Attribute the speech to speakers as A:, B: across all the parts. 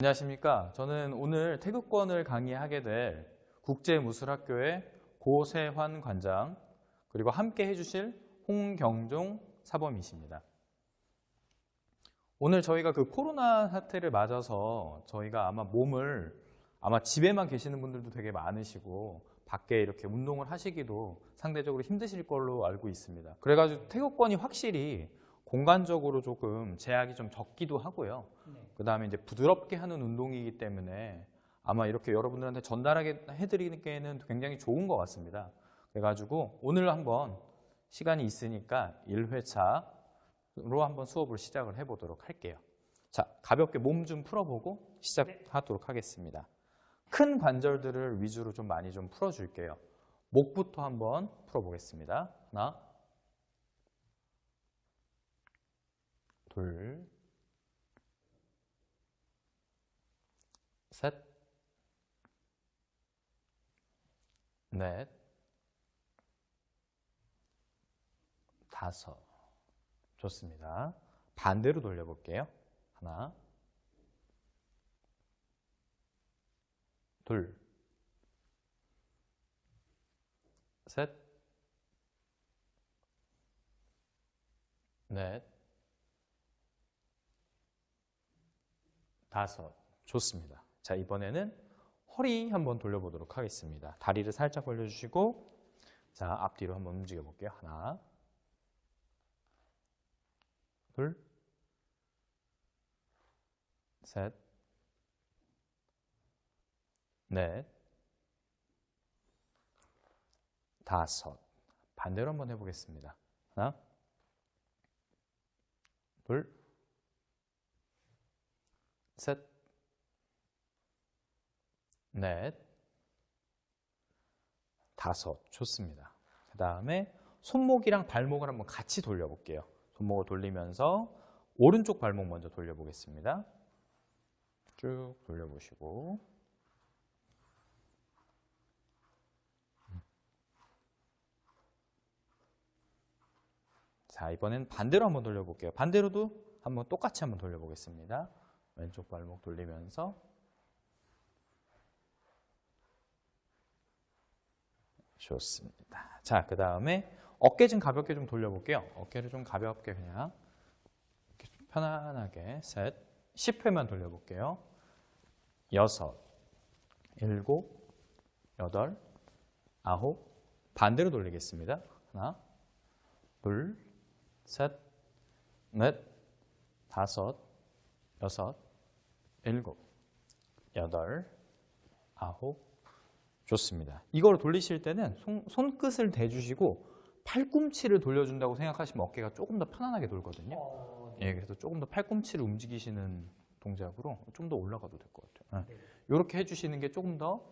A: 안녕하십니까. 저는 오늘 태극권을 강의하게 될 국제무술학교의 고세환 관장 그리고 함께 해주실 홍경종 사범이십니다. 오늘 저희가 그 코로나 사태를 맞아서 저희가 아마 집에만 계시는 분들도 되게 많으시고 밖에 이렇게 운동을 하시기도 상대적으로 힘드실 걸로 알고 있습니다. 그래가지고 태극권이 확실히 공간적으로 조금 제약이 좀 적기도 하고요. 그 다음에 이제 부드럽게 하는 운동이기 때문에 아마 이렇게 여러분들한테 전달해드리기에는 굉장히 좋은 것 같습니다. 그래가지고 오늘 한번 시간이 있으니까 1회차로 한번 수업을 시작을 해보도록 할게요. 자, 가볍게 몸 좀 풀어보고 시작하도록 하겠습니다. 큰 관절들을 위주로 좀 많이 좀 풀어줄게요. 목부터 한번 풀어보겠습니다. 하나, 둘, 셋, 넷, 다섯. 좋습니다. 반대로 돌려볼게요. 하나, 둘, 셋, 넷, 다섯. 좋습니다. 자, 이번에는 허리 한번 돌려보도록 하겠습니다. 다리를 살짝 벌려주시고, 자, 앞뒤로 한번 움직여 볼게요. 하나, 둘, 셋, 넷, 다섯. 반대로 한번 해보겠습니다. 하나, 둘, 셋, 넷, 다섯. 좋습니다. 그 다음에 손목이랑 발목을 한번 같이 돌려볼게요. 손목을 돌리면서 오른쪽 발목 먼저 돌려보겠습니다. 쭉 돌려보시고, 자, 이번엔 반대로 한번 돌려볼게요. 반대로도 한번 똑같이 한번 돌려보겠습니다. 왼쪽 발목 돌리면서 좋습니다. 자, 그 다음에 어깨 좀 가볍게 좀 돌려볼게요. 어깨를 좀 가볍게 그냥 이렇게 좀 편안하게 셋, 10회만 돌려볼게요. 6, 7, 8, 9, 반대로 돌리겠습니다. 하나, 둘, 셋, 넷, 다섯, 6, 7, 8, 9. 좋습니다. 이걸 돌리실 때는 손끝을 대주시고 팔꿈치를 돌려준다고 생각하시면 어깨가 조금 더 편안하게 돌거든요.
B: 네.
A: 예, 그래서 조금 더 팔꿈치를 움직이시는 동작으로 좀 더 올라가도 될 것 같아요. 이렇게 해주시는 게 조금 더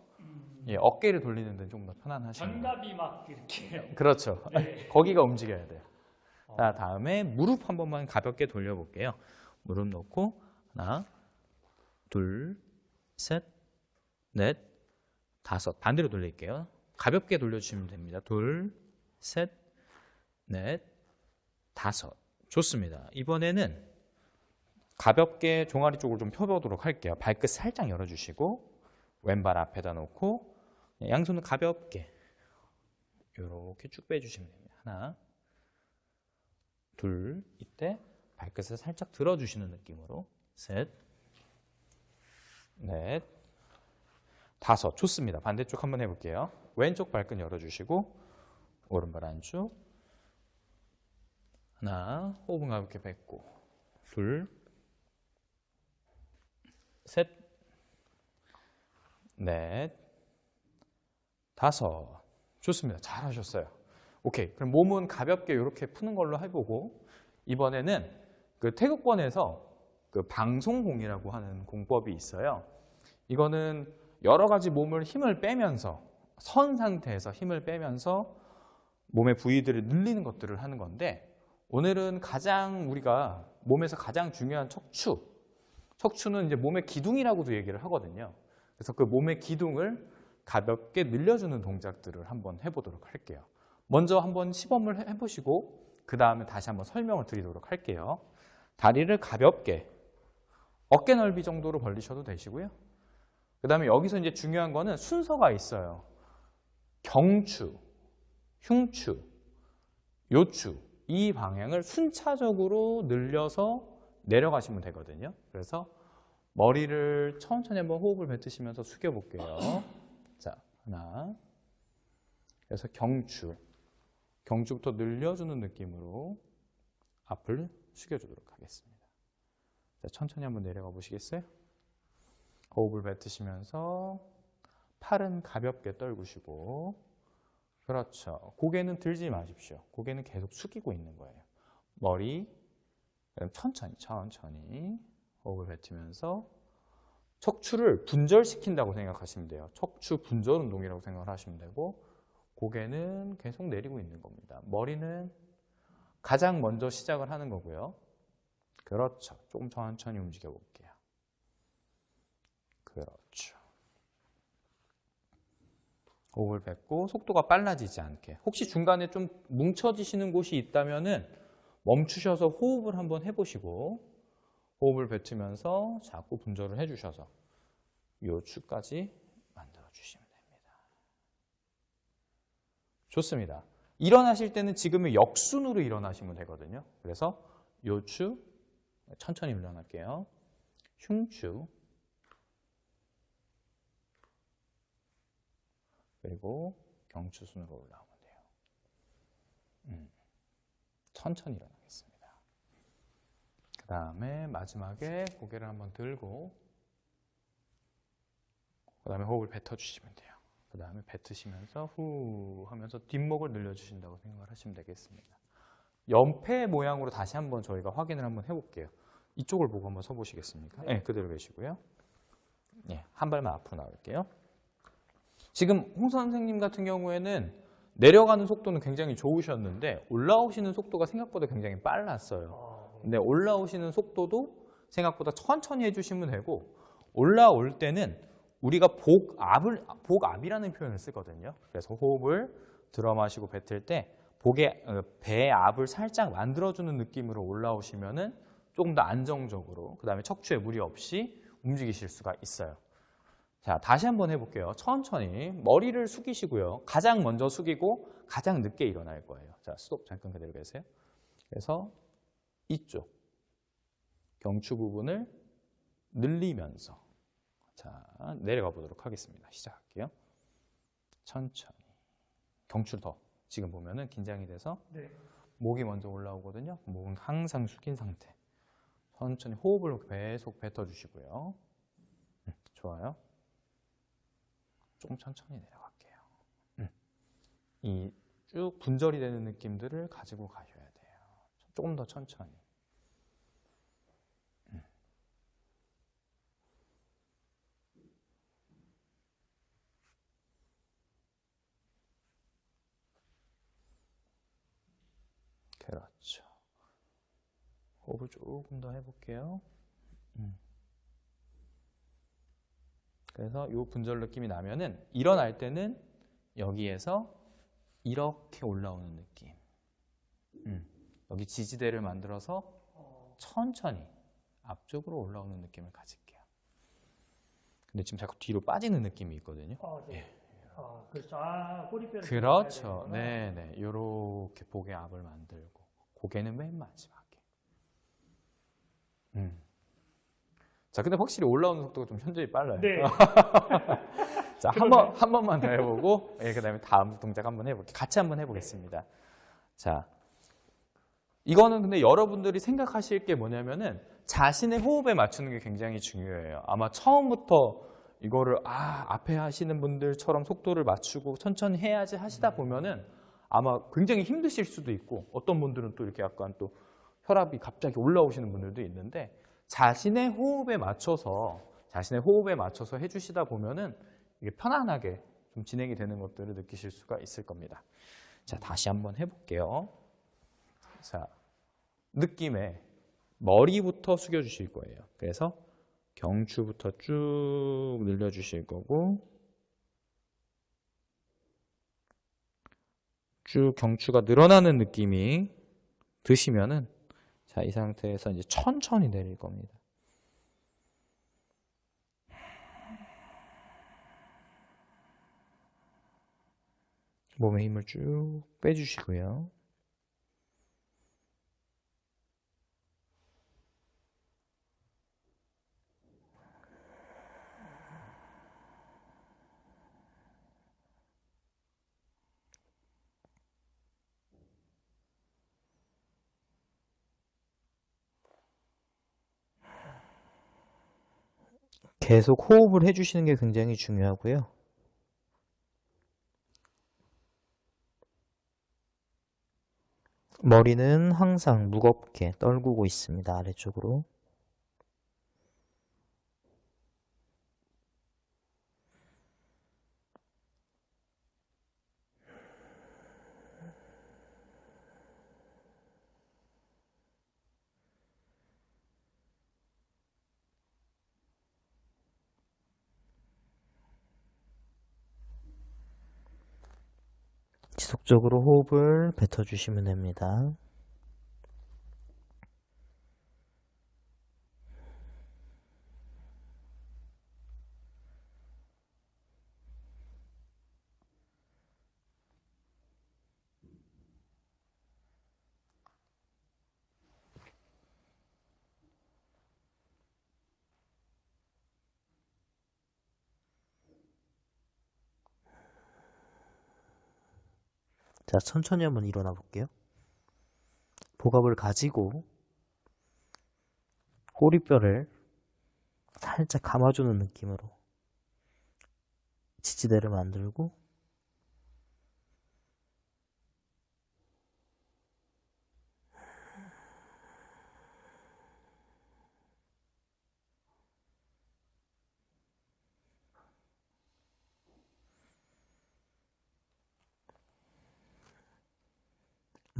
A: 어깨를 돌리는 데는 조금 더 편안하시는 거예요.
B: 견갑이 막 이렇게.
A: 그렇죠.
B: 네.
A: 거기가 움직여야 돼요. 자, 다음에 무릎 한 번만 가볍게 돌려볼게요. 무릎 놓고 하나, 둘, 셋, 넷, 다섯. 반대로 돌릴게요. 가볍게 돌려주시면 됩니다. 둘, 셋, 넷, 다섯. 좋습니다. 이번에는 가볍게 종아리 쪽으로 좀 펴보도록 할게요. 발끝 살짝 열어주시고 왼발 앞에다 놓고 양손을 가볍게 이렇게 쭉 빼주시면 됩니다. 하나, 둘, 이때 발끝을 살짝 들어주시는 느낌으로 셋, 넷, 다섯. 좋습니다. 반대쪽 한번 해볼게요. 왼쪽 발끝 열어주시고 오른발 안쪽 하나, 호흡은 가볍게 뱉고 둘, 셋, 넷, 다섯. 좋습니다. 잘하셨어요. 오케이. 그럼 몸은 가볍게 이렇게 푸는 걸로 해보고 이번에는 그 태극권에서 그 방송공이라고 하는 공법이 있어요. 이거는 여러 가지 몸을 힘을 빼면서 선 상태에서 힘을 빼면서 몸의 부위들을 늘리는 것들을 하는 건데 오늘은 우리가 몸에서 가장 중요한 척추는 이제 몸의 기둥이라고도 얘기를 하거든요. 그래서 그 몸의 기둥을 가볍게 늘려주는 동작들을 한번 해보도록 할게요. 먼저 한번 시범을 해보시고 그 다음에 다시 한번 설명을 드리도록 할게요. 다리를 가볍게 어깨 넓이 정도로 벌리셔도 되시고요. 그 다음에 여기서 이제 중요한 거는 순서가 있어요. 경추, 흉추, 요추 이 방향을 순차적으로 늘려서 내려가시면 되거든요. 그래서 머리를 천천히 한번 호흡을 뱉으시면서 숙여볼게요. 자, 하나. 그래서 경추부터 늘려주는 느낌으로 앞을 숙여주도록 하겠습니다. 자, 천천히 한번 내려가 보시겠어요? 호흡을 뱉으시면서 팔은 가볍게 떨구시고, 그렇죠. 고개는 들지 마십시오. 고개는 계속 숙이고 있는 거예요. 머리 천천히 호흡을 뱉으면서 척추를 분절시킨다고 생각하시면 돼요. 척추 분절 운동이라고 생각을 하시면 되고, 고개는 계속 내리고 있는 겁니다. 머리는 가장 먼저 시작을 하는 거고요. 그렇죠. 조금 천천히 움직여 볼게요. 그렇죠. 호흡을 뱉고 속도가 빨라지지 않게. 혹시 중간에 좀 뭉쳐지시는 곳이 있다면은 멈추셔서 호흡을 한번 해보시고, 호흡을 뱉으면서 자꾸 분절을 해주셔서 요추까지 만들어주시면 됩니다. 좋습니다. 일어나실 때는 지금의 역순으로 일어나시면 되거든요. 그래서 요추, 천천히 일어날게요. 흉추, 그리고 경추순으로 올라오면 돼요. 천천히 일어나겠습니다. 그 다음에 마지막에 고개를 한번 들고, 그 다음에 호흡을 뱉어주시면 돼요. 그 다음에 뱉으시면서 후 하면서 뒷목을 늘려주신다고 생각을 하시면 되겠습니다. 연패 모양으로 다시 한번 저희가 확인을 한번 해볼게요. 이쪽을 보고 한번 서보시겠습니까? 네, 그대로 계시고요. 네, 한 발만 앞으로 나올게요. 지금 홍 선생님 같은 경우에는 내려가는 속도는 굉장히 좋으셨는데 올라오시는 속도가 생각보다 굉장히 빨랐어요. 근데 올라오시는 속도도 생각보다 천천히 해주시면 되고, 올라올 때는 우리가 복압이라는 표현을 쓰거든요. 그래서 호흡을 들어 마시고 뱉을 때 배의 압을 살짝 만들어주는 느낌으로 올라오시면은 조금 더 안정적으로, 그 다음에 척추에 무리 없이 움직이실 수가 있어요. 자, 다시 한번 해볼게요. 천천히 머리를 숙이시고요. 가장 먼저 숙이고 가장 늦게 일어날 거예요. 자, 스톱. 잠깐 그대로 계세요. 그래서 이쪽 경추 부분을 늘리면서 자, 내려가 보도록 하겠습니다. 시작할게요. 천천히. 경추를 더 지금 보면은 긴장이 돼서 목이 먼저 올라오거든요. 목은 항상 숙인 상태. 천천히 호흡을 계속 뱉어주시고요. 좋아요. 조금 천천히 내려갈게요. 이 쭉 분절이 되는 느낌들을 가지고 가셔야 돼요. 조금 더 천천히. 그렇죠. 호흡을 조금 더 해볼게요. 그래서 이 분절 느낌이 나면은 일어날 때는 여기에서 이렇게 올라오는 느낌. 여기 지지대를 만들어서 천천히 앞쪽으로 올라오는 느낌을 가질게요. 근데 지금 자꾸 뒤로 빠지는 느낌이 있거든요.
B: 네. 그렇죠. 꼬리뼈를.
A: 그렇죠. 네네. 이렇게 복의 압을 만들고 고개는 맨 마지막에. 자, 근데 확실히 올라오는 속도가 좀 현저히 빨라요.
B: 네.
A: 자, 한 번만 더 해보고, 그 다음에 다음 동작 한번 해볼게요. 같이 한번 해보겠습니다. 자, 이거는 근데 여러분들이 생각하실 게 뭐냐면은 자신의 호흡에 맞추는 게 굉장히 중요해요. 아마 처음부터 이거를 앞에 하시는 분들처럼 속도를 맞추고 천천히 해야지 하시다 보면은 아마 굉장히 힘드실 수도 있고, 어떤 분들은 또 이렇게 약간 또 혈압이 갑자기 올라오시는 분들도 있는데, 자신의 호흡에 맞춰서 해주시다 보면은 이게 편안하게 좀 진행이 되는 것들을 느끼실 수가 있을 겁니다. 자, 다시 한번 해볼게요. 자, 느낌에 머리부터 숙여주실 거예요. 그래서 경추부터 쭉 늘려주실 거고, 쭉 경추가 늘어나는 느낌이 드시면은, 자, 이 상태에서 이제 천천히 내릴 겁니다.
C: 몸에 힘을 쭉 빼주시고요. 계속 호흡을 해주시는 게 굉장히 중요하고요. 머리는 항상 무겁게 떨구고 있습니다. 아래쪽으로. 지속적으로 호흡을 뱉어주시면 됩니다. 자, 천천히 한번 일어나 볼게요. 복압을 가지고 꼬리뼈를 살짝 감아주는 느낌으로 지지대를 만들고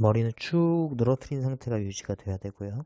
C: 머리는 쭉 늘어뜨린 상태가 유지가 돼야 되고요.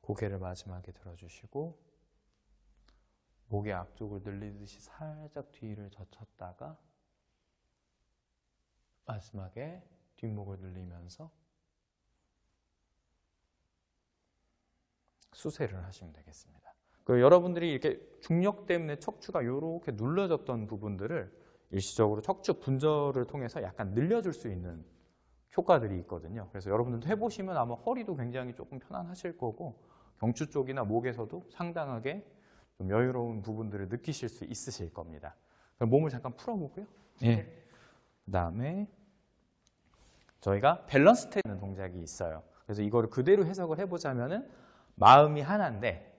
A: 고개를 마지막에 들어주시고 목의 앞쪽을 늘리듯이 살짝 뒤를 젖혔다가 마지막에 뒷목을 늘리면서 수세를 하시면 되겠습니다. 여러분들이 이렇게 중력 때문에 척추가 이렇게 눌러졌던 부분들을 일시적으로 척추 분절을 통해서 약간 늘려줄 수 있는 효과들이 있거든요. 그래서 여러분들도 해보시면 아마 허리도 굉장히 조금 편안하실 거고 경추 쪽이나 목에서도 상당하게 좀 여유로운 부분들을 느끼실 수 있으실 겁니다. 그럼 몸을 잠깐 풀어보고요. 예. 그 다음에 저희가 밸런스 테스트 동작이 있어요. 그래서 이거를 그대로 해석을 해보자면은 마음이 하나인데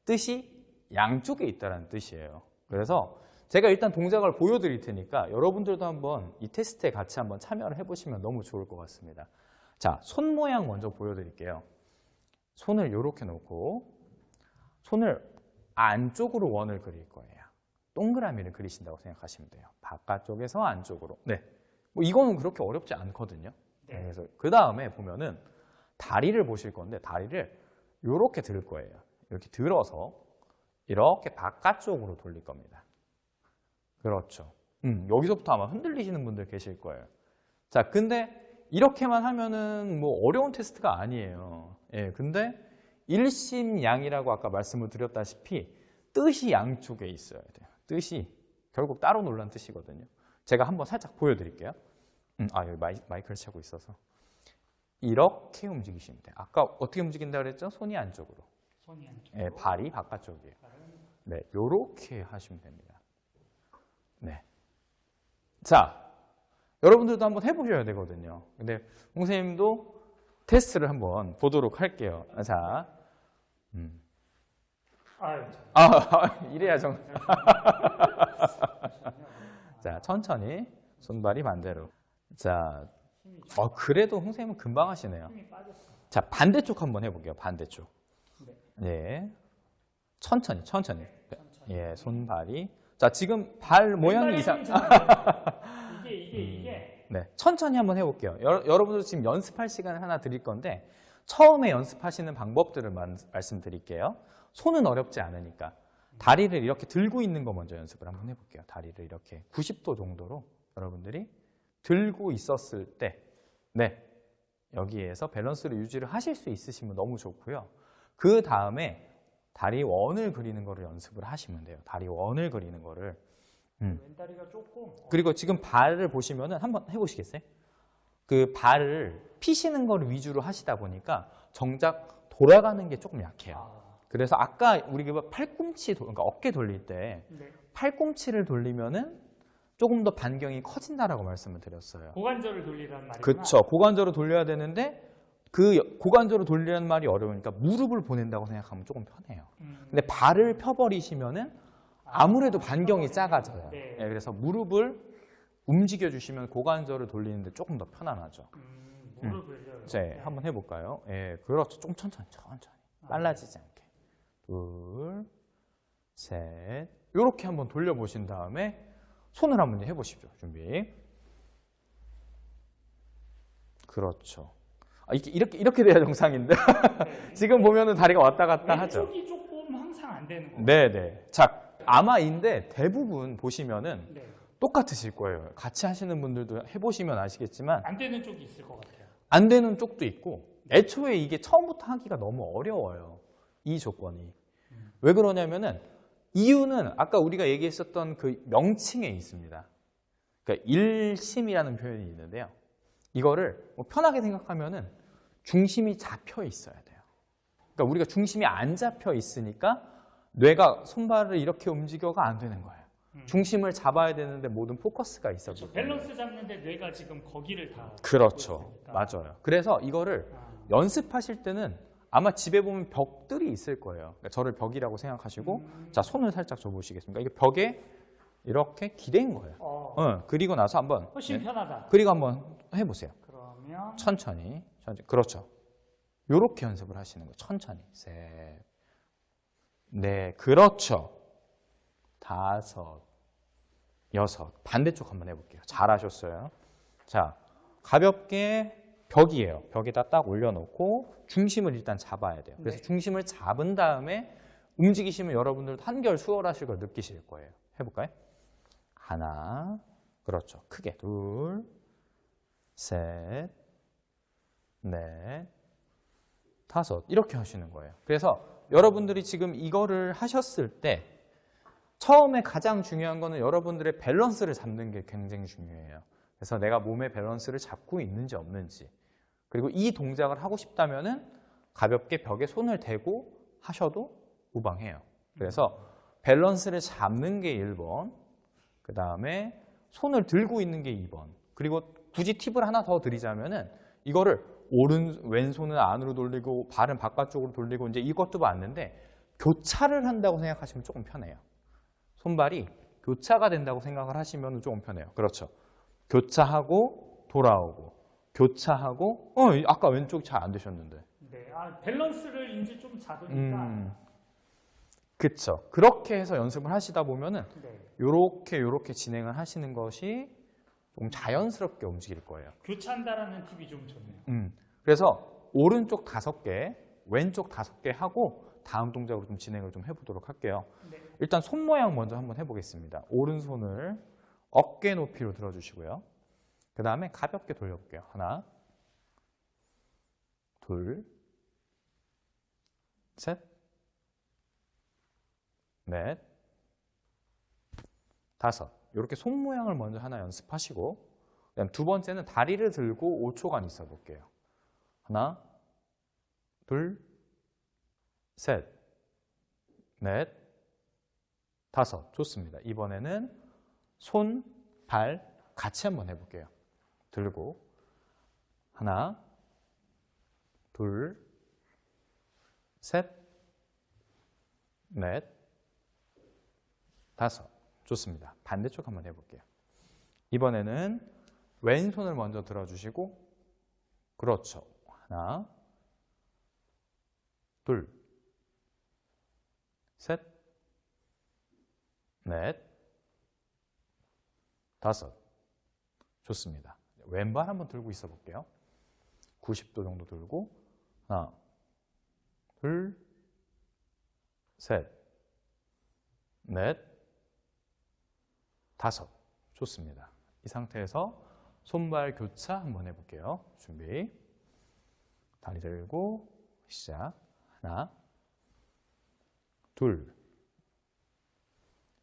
A: 뜻이 양쪽에 있다는 뜻이에요. 그래서 제가 일단 동작을 보여드릴 테니까 여러분들도 한번 이 테스트에 같이 한번 참여를 해보시면 너무 좋을 것 같습니다. 자, 손 모양 먼저 보여드릴게요. 손을 이렇게 놓고 손을 안쪽으로 원을 그릴 거예요. 동그라미를 그리신다고 생각하시면 돼요. 바깥쪽에서 안쪽으로. 네, 뭐 이거는 그렇게 어렵지 않거든요. 네. 그래서 그 다음에 보면은 다리를 보실 건데 다리를 이렇게 들 거예요. 이렇게 들어서 이렇게 바깥쪽으로 돌릴 겁니다. 그렇죠. 여기서부터 아마 흔들리시는 분들 계실 거예요. 자, 근데 이렇게만 하면은 뭐 어려운 테스트가 아니에요. 예, 근데 일심양이라고 아까 말씀을 드렸다시피 뜻이 양쪽에 있어야 돼요. 뜻이 결국 따로 놀란 뜻이거든요. 제가 한번 살짝 보여드릴게요. 여기 마이크를 차고 있어서 이렇게 움직이시면 돼요. 아까 어떻게 움직인다고 그랬죠? 손이 안쪽으로.
B: 손이 안쪽.
A: 네, 발이 바깥쪽이에요. 네, 요렇게 하시면 됩니다. 네. 자, 여러분들도 한번 해보셔야 되거든요. 근데 선생님도 테스트를 한번 보도록 할게요. 자, 이래야 정. 자, 천천히 손발이 반대로. 자, 그래도 홍쌤은 금방 하시네요.
B: 힘이 빠졌어.
A: 자, 반대쪽 한번 해볼게요. 반대쪽.
B: 네.
A: 네. 천천히. 예, 손발이. 자, 지금 발 모양이
B: 이게
A: 네, 천천히 한번 해볼게요. 여러분들 지금 연습할 시간을 하나 드릴 건데 처음에 연습하시는 방법들을 말씀드릴게요. 손은 어렵지 않으니까 다리를 이렇게 들고 있는 거 먼저 연습을 한번 해볼게요. 다리를 이렇게 90도 정도로 여러분들이 들고 있었을 때 네, 여기에서 밸런스를 유지를 하실 수 있으시면 너무 좋고요. 그 다음에 다리 원을 그리는 거를 연습을 하시면 돼요. 다리 원을 그리는 거를.
B: 왼다리가 조금.
A: 그리고 지금 발을 보시면은 한번 해보시겠어요? 그 발을 피시는 걸 위주로 하시다 보니까 정작 돌아가는 게 조금 약해요. 그래서 아까 우리가 팔꿈치, 그러니까 어깨 돌릴 때
B: 네.
A: 팔꿈치를 돌리면은 조금 더 반경이 커진다라고 말씀을 드렸어요.
B: 고관절을 돌리라는 말이구나.
A: 그렇죠. 고관절을 돌려야 되는데 그 고관절을 돌리라는 말이 어려우니까 무릎을 보낸다고 생각하면 조금 편해요. 근데 발을 펴버리시면은 아무래도 반경이 작아져요.
B: 네.
A: 예, 그래서 무릎을 움직여 주시면 고관절을 돌리는데 조금 더 편안하죠.
B: 무릎을요.
A: 네, 한번 해볼까요? 예, 그렇죠. 좀 천천히. 빨라지지 않게. 둘, 셋. 이렇게 한번 돌려보신 다음에 손을 한번 해보십시오. 준비. 그렇죠. 이렇게 돼야 정상인데 지금 보면은 다리가 왔다 갔다 하죠.
B: 왼쪽이 조금 항상 안 되는 거예요.
A: 네네. 자, 아마인데 대부분 보시면은
B: 네.
A: 똑같으실 거예요. 같이 하시는 분들도 해보시면 아시겠지만
B: 안 되는 쪽이 있을 것 같아요.
A: 안 되는 쪽도 있고 애초에 이게 처음부터 하기가 너무 어려워요. 이 조건이. 왜 그러냐면은 이유는 아까 우리가 얘기했었던 그 명칭에 있습니다. 그러니까 일심이라는 표현이 있는데요. 이거를 뭐 편하게 생각하면은 중심이 잡혀 있어야 돼요. 그러니까 우리가 중심이 안 잡혀 있으니까 뇌가 손발을 이렇게 움직여가 안 되는 거예요. 중심을 잡아야 되는데 모든 포커스가 있어.
B: 그렇죠. 밸런스 잡는데 뇌가 지금 거기를 다.
A: 그렇죠.
B: 있으니까.
A: 맞아요. 그래서 이거를 연습하실 때는 아마 집에 보면 벽들이 있을 거예요. 그러니까 저를 벽이라고 생각하시고 자, 손을 살짝 줘보시겠습니까? 이게 벽에 이렇게 기댄 거예요. 그리고 나서 한번
B: 훨씬 편하다.
A: 그리고 한번 해보세요.
B: 그러면
A: 천천히. 그렇죠. 요렇게 연습을 하시는 거예요. 천천히. 셋. 네, 그렇죠. 다섯. 여섯. 반대쪽 한번 해볼게요. 잘하셨어요. 자, 가볍게 벽이에요. 벽에다 딱 올려놓고 중심을 일단 잡아야 돼요. 그래서
B: 네.
A: 중심을 잡은 다음에 움직이시면 여러분들도 한결 수월하실 걸 느끼실 거예요. 해볼까요? 하나. 그렇죠. 크게. 둘. 셋. 넷. 다섯. 이렇게 하시는 거예요. 그래서 여러분들이 지금 이거를 하셨을 때 처음에 가장 중요한 거는 여러분들의 밸런스를 잡는 게 굉장히 중요해요. 그래서 내가 몸의 밸런스를 잡고 있는지 없는지. 그리고 이 동작을 하고 싶다면은 가볍게 벽에 손을 대고 하셔도 무방해요. 그래서 밸런스를 잡는 게 1번, 그 다음에 손을 들고 있는 게 2번. 그리고 굳이 팁을 하나 더 드리자면은 이거를 왼손은 안으로 돌리고 발은 바깥쪽으로 돌리고 이제 이것도 맞는데 교차를 한다고 생각하시면 조금 편해요. 손발이 교차가 된다고 생각을 하시면 조금 편해요. 그렇죠. 교차하고 돌아오고 교차하고 아까 왼쪽 잘 안 되셨는데.
B: 네, 밸런스를 이제 좀 잡으니까.
A: 그렇죠. 그렇게 해서 연습을 하시다 보면은
B: 네.
A: 요렇게 진행을 하시는 것이 좀 자연스럽게 움직일 거예요.
B: 교차한다라는 팁이 좀 좋네요.
A: 그래서 오른쪽 5개, 왼쪽 5개 하고 다음 동작으로 좀 진행을 좀 해보도록 할게요.
B: 네.
A: 일단 손 모양 먼저 한번 해보겠습니다. 오른손을 어깨 높이로 들어주시고요. 그 다음에 가볍게 돌려볼게요. 하나, 둘, 셋, 넷, 다섯. 이렇게 손 모양을 먼저 하나 연습하시고 그다음 두 번째는 다리를 들고 5초간 있어 볼게요. 하나, 둘, 셋, 넷, 다섯. 좋습니다. 이번에는 손, 발 같이 한번 해볼게요. 들고 하나, 둘, 셋, 넷, 다섯. 좋습니다. 반대쪽 한번 해볼게요. 이번에는 왼손을 먼저 들어주시고, 그렇죠. 하나, 둘, 셋, 넷, 다섯. 좋습니다. 왼발 한번 들고 있어 볼게요. 90도 정도 들고, 하나, 둘, 셋, 넷, 다섯. 좋습니다. 이 상태에서 손발 교차 한번 해볼게요. 준비. 다리 들고 시작. 하나, 둘,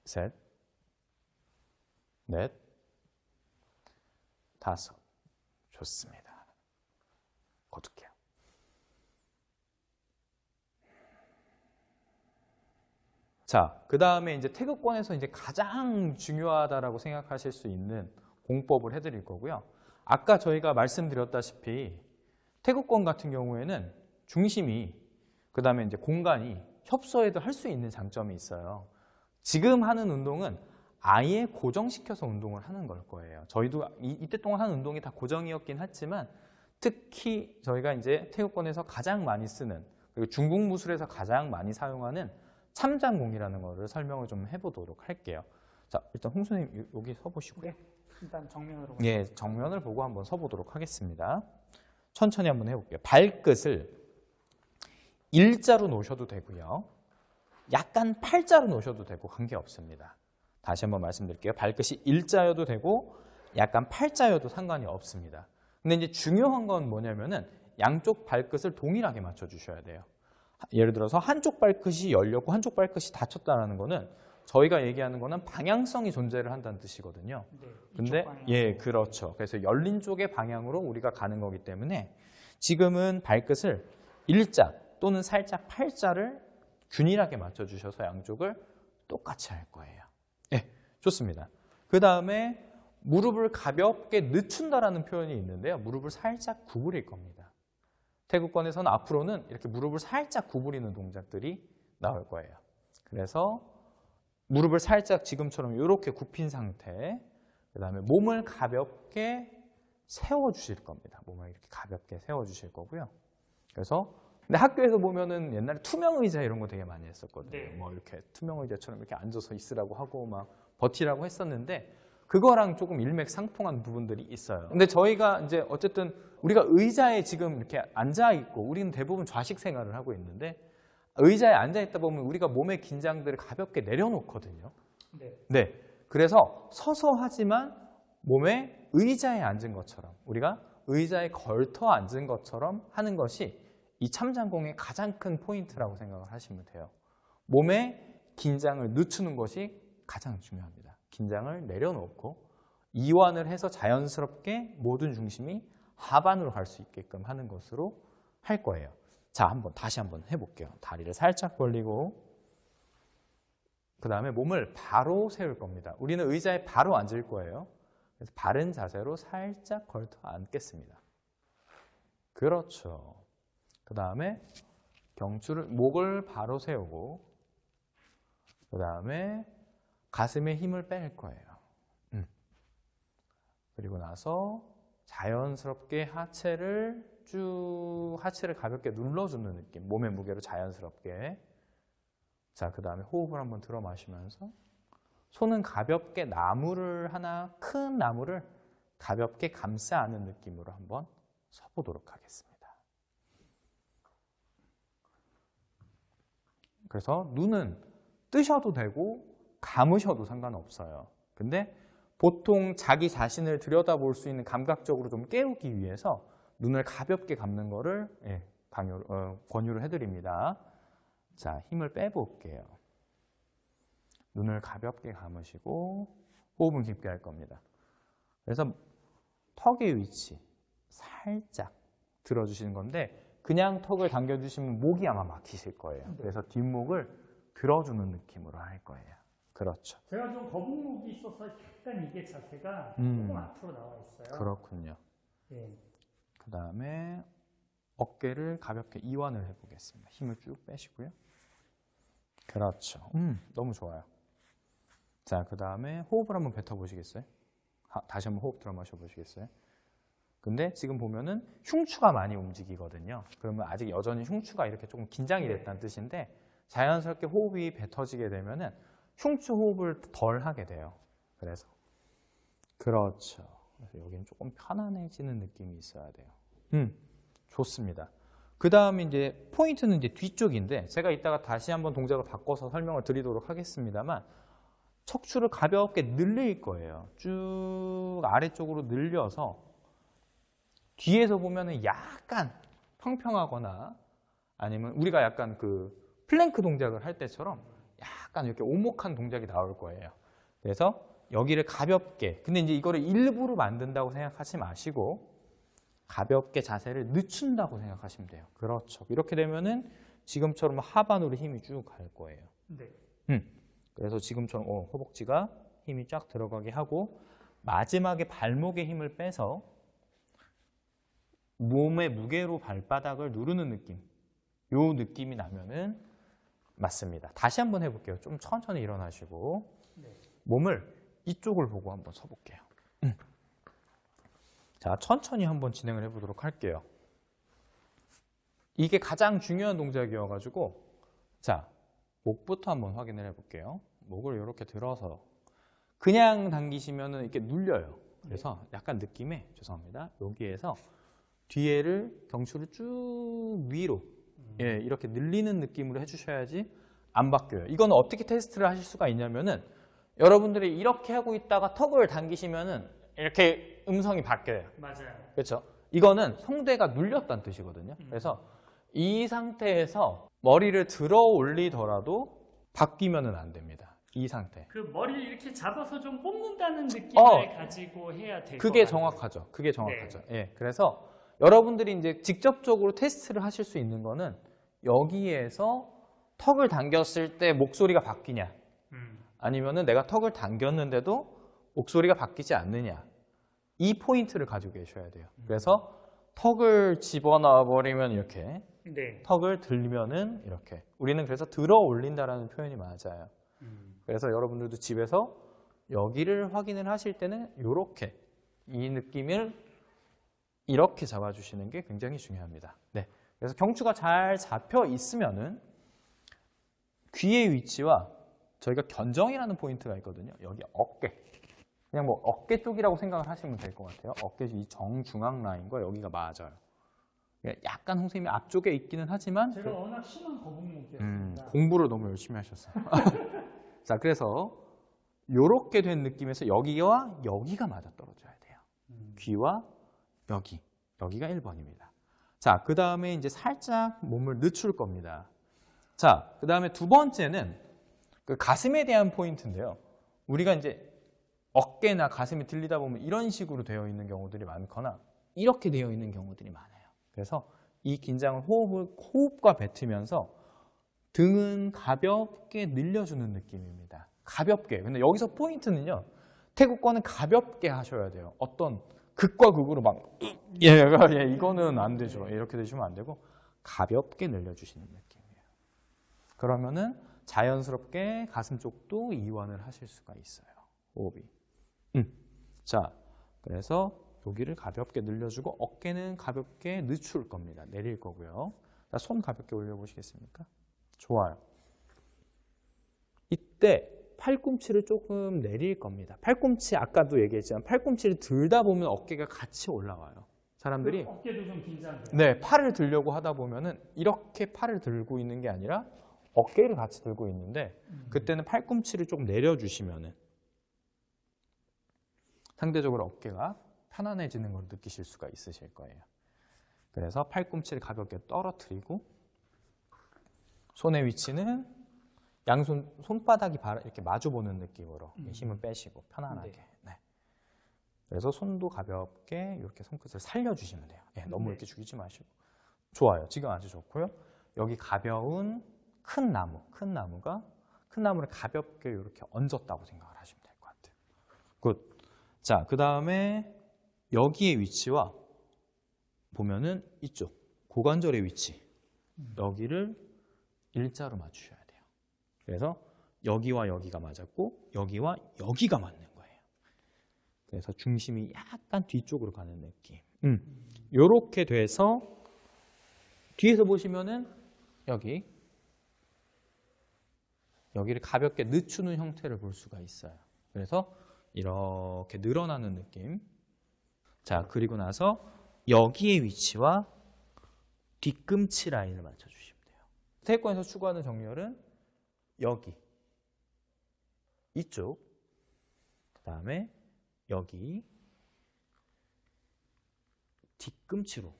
A: 셋, 넷, 다섯. 좋습니다. 거둘게요. 자, 그 다음에 이제 태극권에서 이제 가장 중요하다라고 생각하실 수 있는 공법을 해드릴 거고요. 아까 저희가 말씀드렸다시피 태극권 같은 경우에는 중심이, 그 다음에 이제 공간이 협소해도 할 수 있는 장점이 있어요. 지금 하는 운동은 아예 고정시켜서 운동을 하는 걸 거예요. 저희도 이때 동안 한 운동이 다 고정이었긴 했지만 특히 저희가 이제 태극권에서 가장 많이 쓰는, 그리고 중국 무술에서 가장 많이 사용하는 참장공이라는 거를 설명을 좀 해보도록 할게요. 자, 일단 홍 선생님 여기 서보시고.
B: 네. 일단 정면으로.
A: 예, 정면을 보고 한번 서보도록 하겠습니다. 천천히 한번 해볼게요. 발끝을 일자로 놓으셔도 되고요. 약간 팔자로 놓으셔도 되고 관계없습니다. 다시 한번 말씀드릴게요. 발끝이 일자여도 되고 약간 팔자여도 상관이 없습니다. 근데 이제 중요한 건 뭐냐면은 양쪽 발끝을 동일하게 맞춰주셔야 돼요. 예를 들어서 한쪽 발끝이 열렸고 한쪽 발끝이 닫혔다는 거는 저희가 얘기하는 거는 방향성이 존재를 한다는 뜻이거든요.
B: 네.
A: 근데
B: 이쪽 방향.
A: 예, 그렇죠. 그래서 열린 쪽의 방향으로 우리가 가는 거기 때문에 지금은 발끝을 일자 또는 살짝 팔자를 균일하게 맞춰주셔서 양쪽을 똑같이 할 거예요. 예, 좋습니다. 그 다음에 무릎을 가볍게 늦춘다라는 표현이 있는데요. 무릎을 살짝 구부릴 겁니다. 태극권에서는 앞으로는 이렇게 무릎을 살짝 구부리는 동작들이 나올 거예요. 그래서 무릎을 살짝 지금처럼 이렇게 굽힌 상태, 그 다음에 몸을 가볍게 세워주실 겁니다. 몸을 이렇게 가볍게 세워주실 거고요. 그래서 근데 학교에서 보면은 옛날에 투명 의자 이런 거 되게 많이 했었거든요.
B: 네.
A: 뭐 이렇게 투명 의자처럼 이렇게 앉아서 있으라고 하고 막 버티라고 했었는데 그거랑 조금 일맥상통한 부분들이 있어요. 근데 저희가 이제 어쨌든 우리가 의자에 지금 이렇게 앉아 있고 우리는 대부분 좌식 생활을 하고 있는데 의자에 앉아 있다 보면 우리가 몸의 긴장들을 가볍게 내려놓거든요.
B: 네.
A: 네. 그래서 서서 하지만 몸에 의자에 앉은 것처럼 우리가 의자에 걸터 앉은 것처럼 하는 것이 이 참장공의 가장 큰 포인트라고 생각을 하시면 돼요. 몸의 긴장을 늦추는 것이 가장 중요합니다. 긴장을 내려놓고 이완을 해서 자연스럽게 모든 중심이 하반으로 갈 수 있게끔 하는 것으로 할 거예요. 자, 다시 한번 해볼게요. 다리를 살짝 벌리고 그 다음에 몸을 바로 세울 겁니다. 우리는 의자에 바로 앉을 거예요. 그래서 바른 자세로 살짝 걸터 앉겠습니다. 그렇죠. 그 다음에 목을 바로 세우고 그 다음에 가슴에 힘을 뺄 거예요. 그리고 나서 자연스럽게 하체를 가볍게 눌러주는 느낌, 몸의 무게로 자연스럽게. 자, 그 다음에 호흡을 한번 들어 마시면서 손은 가볍게 큰 나무를 가볍게 감싸 안는 느낌으로 한번 서보도록 하겠습니다. 그래서 눈은 뜨셔도 되고 감으셔도 상관없어요. 근데 보통 자기 자신을 들여다볼 수 있는 감각적으로 좀 깨우기 위해서 눈을 가볍게 감는 거를 권유를 해드립니다. 자, 힘을 빼볼게요. 눈을 가볍게 감으시고 호흡은 깊게 할 겁니다. 그래서 턱의 위치 살짝 들어주시는 건데 그냥 턱을 당겨주시면 목이 아마 막히실 거예요. 그래서 뒷목을 들어주는 느낌으로 할 거예요. 그렇죠.
B: 제가 좀 거북목이 있어서 약간 이게 자세가 조금 앞으로 나와 있어요.
A: 그렇군요.
B: 예.
A: 그 다음에 어깨를 가볍게 이완을 해보겠습니다. 힘을 쭉 빼시고요. 그렇죠. 너무 좋아요. 자, 그 다음에 호흡을 한번 뱉어보시겠어요? 다시 한번 호흡 들어 마셔 보시겠어요? 근데 지금 보면은 흉추가 많이 움직이거든요. 그러면 아직 여전히 흉추가 이렇게 조금 긴장이 됐다는 뜻인데 자연스럽게 호흡이 뱉어지게 되면은 흉추 호흡을 덜 하게 돼요. 그래서 그렇죠. 그래서 여기는 조금 편안해지는 느낌이 있어야 돼요. 좋습니다. 그 다음에 이제 포인트는 이제 뒤쪽인데 제가 이따가 다시 한번 동작을 바꿔서 설명을 드리도록 하겠습니다만 척추를 가볍게 늘릴 거예요. 쭉 아래쪽으로 늘려서 뒤에서 보면은 약간 평평하거나 아니면 우리가 약간 그 플랭크 동작을 할 때처럼 약간 이렇게 오목한 동작이 나올 거예요. 그래서 여기를 가볍게, 근데 이제 이거를 일부러 만든다고 생각하지 마시고 가볍게 자세를 늦춘다고 생각하시면 돼요. 그렇죠. 이렇게 되면은 지금처럼 하반으로 힘이 쭉 갈 거예요.
B: 네.
A: 그래서 지금처럼 허벅지가 힘이 쫙 들어가게 하고 마지막에 발목에 힘을 빼서 몸의 무게로 발바닥을 누르는 느낌. 요 느낌이 나면은 맞습니다. 다시 한번 해볼게요. 좀 천천히 일어나시고
B: 네.
A: 몸을 이쪽을 보고 한번 서볼게요. 자, 천천히 한번 진행을 해보도록 할게요. 이게 가장 중요한 동작이어가지고 자, 목부터 한번 확인을 해볼게요. 목을 이렇게 들어서 그냥 당기시면은 이렇게 눌려요. 그래서 약간 느낌에 죄송합니다. 여기에서 뒤에를 경추를 쭉 위로 예, 이렇게 늘리는 느낌으로 해주셔야지 안 바뀌어요. 이거는 어떻게 테스트를 하실 수가 있냐면은 여러분들이 이렇게 하고 있다가 턱을 당기시면은 이렇게 음성이 바뀌어요.
B: 맞아요.
A: 그렇죠? 이거는 성대가 눌렸다는 뜻이거든요. 그래서 이 상태에서 머리를 들어 올리더라도 바뀌면은 안 됩니다. 이 상태.
B: 그 머리를 이렇게 잡아서 좀 뽑는다는 느낌을 가지고 해야 될 것
A: 그게
B: 같아요.
A: 정확하죠. 그게 정확하죠. 예, 그래서 여러분들이 이제 직접적으로 테스트를 하실 수 있는 거는 여기에서 턱을 당겼을 때 목소리가 바뀌냐 아니면은 내가 턱을 당겼는데도 목소리가 바뀌지 않느냐 이 포인트를 가지고 계셔야 돼요. 그래서 턱을 집어넣어 버리면 이렇게
B: 네.
A: 턱을 들면은 이렇게 우리는 그래서 들어 올린다라는 표현이 맞아요. 그래서 여러분들도 집에서 여기를 확인을 하실 때는 이렇게 이 느낌을 이렇게 잡아주시는 게 굉장히 중요합니다. 네. 그래서 경추가 잘 잡혀 있으면은 귀의 위치와 저희가 견정이라는 포인트가 있거든요. 여기 어깨. 그냥 뭐 어깨 쪽이라고 생각을 하시면 될 것 같아요. 어깨 이 정중앙 라인과 여기가 맞아요. 약간 선생님이 앞쪽에 있기는 하지만
B: 제가 워낙 심한 거북목이었습니다.
A: 공부를 너무 열심히 하셨어요. 자, 그래서 이렇게 된 느낌에서 여기와 여기가 맞아 떨어져야 돼요. 귀와 여기가 1번입니다. 자, 그 다음에 이제 살짝 몸을 늦출 겁니다. 자, 그 다음에 두 번째는 그 가슴에 대한 포인트인데요. 우리가 이제 어깨나 가슴이 들리다 보면 이런 식으로 되어 있는 경우들이 많거나 이렇게 되어 있는 경우들이 많아요. 그래서 이 긴장을 호흡과 뱉으면서 등은 가볍게 늘려주는 느낌입니다. 가볍게. 근데 여기서 포인트는요. 태국권은 가볍게 하셔야 돼요. 어떤 극과 극으로 막 이거는 안 되죠. 이렇게 되시면 안 되고 가볍게 늘려주시는 느낌이에요. 그러면은 자연스럽게 가슴 쪽도 이완을 하실 수가 있어요. 호흡이. 자, 그래서 여기를 가볍게 늘려주고 어깨는 가볍게 늦출 겁니다. 내릴 거고요. 자, 손 가볍게 올려보시겠습니까? 좋아요. 이때 팔꿈치를 조금 내릴 겁니다. 팔꿈치 아까도 얘기했지만 팔꿈치를 들다 보면 어깨가 같이 올라와요. 사람들이
B: 어깨도 좀 긴장돼요.
A: 네, 팔을 들려고 하다 보면은 이렇게 팔을 들고 있는 게 아니라 어깨를 같이 들고 있는데 그때는 팔꿈치를 조금 내려주시면은 상대적으로 어깨가 편안해지는 걸 느끼실 수가 있으실 거예요. 그래서 팔꿈치를 가볍게 떨어뜨리고 손의 위치는 양손 손바닥이 이렇게 마주보는 느낌으로 힘을 빼시고 편안하게. 네. 그래서 손도 가볍게 이렇게 손끝을 살려주시면 돼요. 네, 너무 이렇게 죽이지 마시고. 좋아요. 지금 아주 좋고요. 여기 가벼운 큰 나무를 가볍게 이렇게 얹었다고 생각을 하시면 될 것 같아요. 굿. 자, 그 다음에 여기의 위치와 보면은 이쪽 고관절의 위치 여기를 일자로 맞추셔야 돼요. 그래서 여기와 여기가 맞았고 여기와 여기가 맞는 거예요. 그래서 중심이 약간 뒤쪽으로 가는 느낌. 요렇게 돼서 뒤에서 보시면은 여기를 가볍게 늦추는 형태를 볼 수가 있어요. 그래서 이렇게 늘어나는 느낌. 자, 그리고 나서 여기의 위치와 뒤꿈치 라인을 맞춰주시면 돼요. 태권에서 추구하는 정렬은 여기, 이쪽, 그 다음에 여기, 뒤꿈치로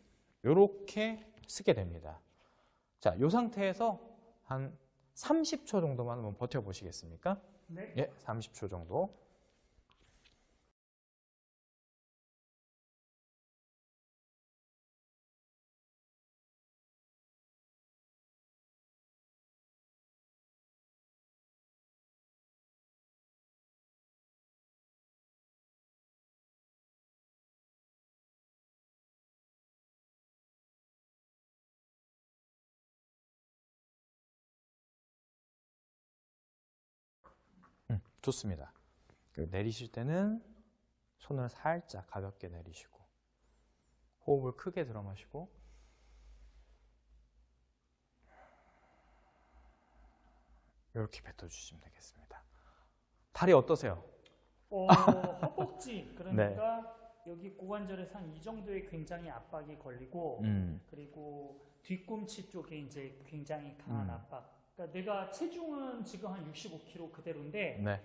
A: 이렇게 쓰게 됩니다. 자, 이 상태에서 한 30초 정도만 한번 버텨보시겠습니까?
B: 네.
A: 예, 30초 정도. 좋습니다. 내리실 때는 손을 살짝 가볍게 내리시고 호흡을 크게 들어 마시고 이렇게 뱉어주시면 되겠습니다. 다리 어떠세요?
B: 허벅지 그러니까 여기 고관절에서 한 이 정도의 굉장히 압박이 걸리고 그리고 뒤꿈치 쪽에 이제 굉장히 강한 압박. 그러니까 내가 체중은 지금 한 65kg 그대로인데
A: 네.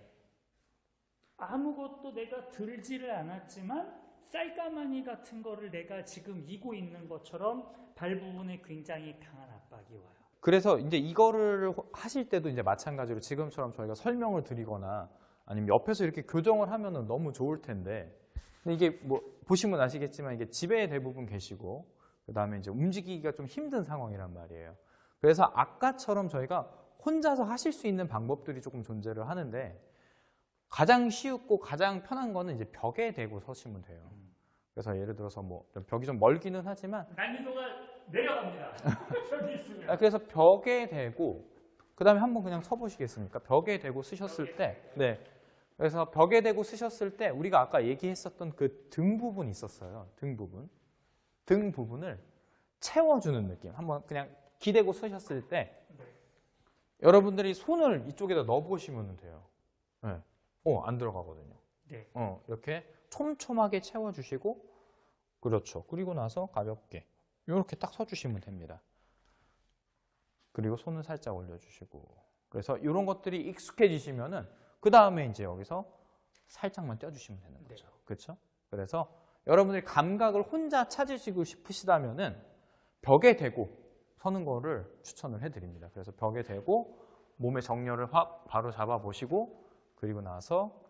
B: 아무것도 내가 들지를 않았지만 쌀가마니 같은 거를 내가 지금 이고 있는 것처럼 발 부분에 굉장히 강한 압박이 와요.
A: 그래서 이제 이거를 하실 때도 이제 마찬가지로 지금처럼 저희가 설명을 드리거나 아니면 옆에서 이렇게 교정을 하면은 너무 좋을 텐데, 근데 이게 뭐 보시면 아시겠지만 이게 집에 대부분 계시고 그다음에 이제 움직이기가 좀 힘든 상황이란 말이에요. 그래서 아까처럼 저희가 혼자서 하실 수 있는 방법들이 조금 존재를 하는데 가장 쉽고 가장 편한 거는 이제 벽에 대고 서시면 돼요. 그래서 예를 들어서 뭐 벽이 좀 멀기는 하지만
B: 난이도가 내려갑니다. 벽이 있으면.
A: 그래서 벽에 대고 그다음에 한번 그냥 서보시겠습니까? 벽에 대고 쓰셨을 때, 그래서 벽에 대고 쓰셨을 때 우리가 아까 얘기했었던 그 등 부분 있었어요. 등 부분을 채워주는 느낌. 한번 그냥 기대고 쓰셨을 때 여러분들이 손을 이쪽에다 넣어보시면 돼요. 안 들어가거든요.
B: 네.
A: 이렇게 촘촘하게 채워주시고, 그렇죠. 그리고 나서 가볍게 이렇게 딱 서주시면 됩니다. 그리고 손을 살짝 올려주시고, 그래서 이런 것들이 익숙해지시면은 그 다음에 이제 여기서 살짝만 떼주시면 되는 거죠. 그렇죠? 그래서 여러분들이 감각을 혼자 찾으시고 싶으시다면은 벽에 대고 서는 거를 추천을 해드립니다. 그래서 벽에 대고 몸의 정렬을 바로 잡아 보시고, 그리고 나서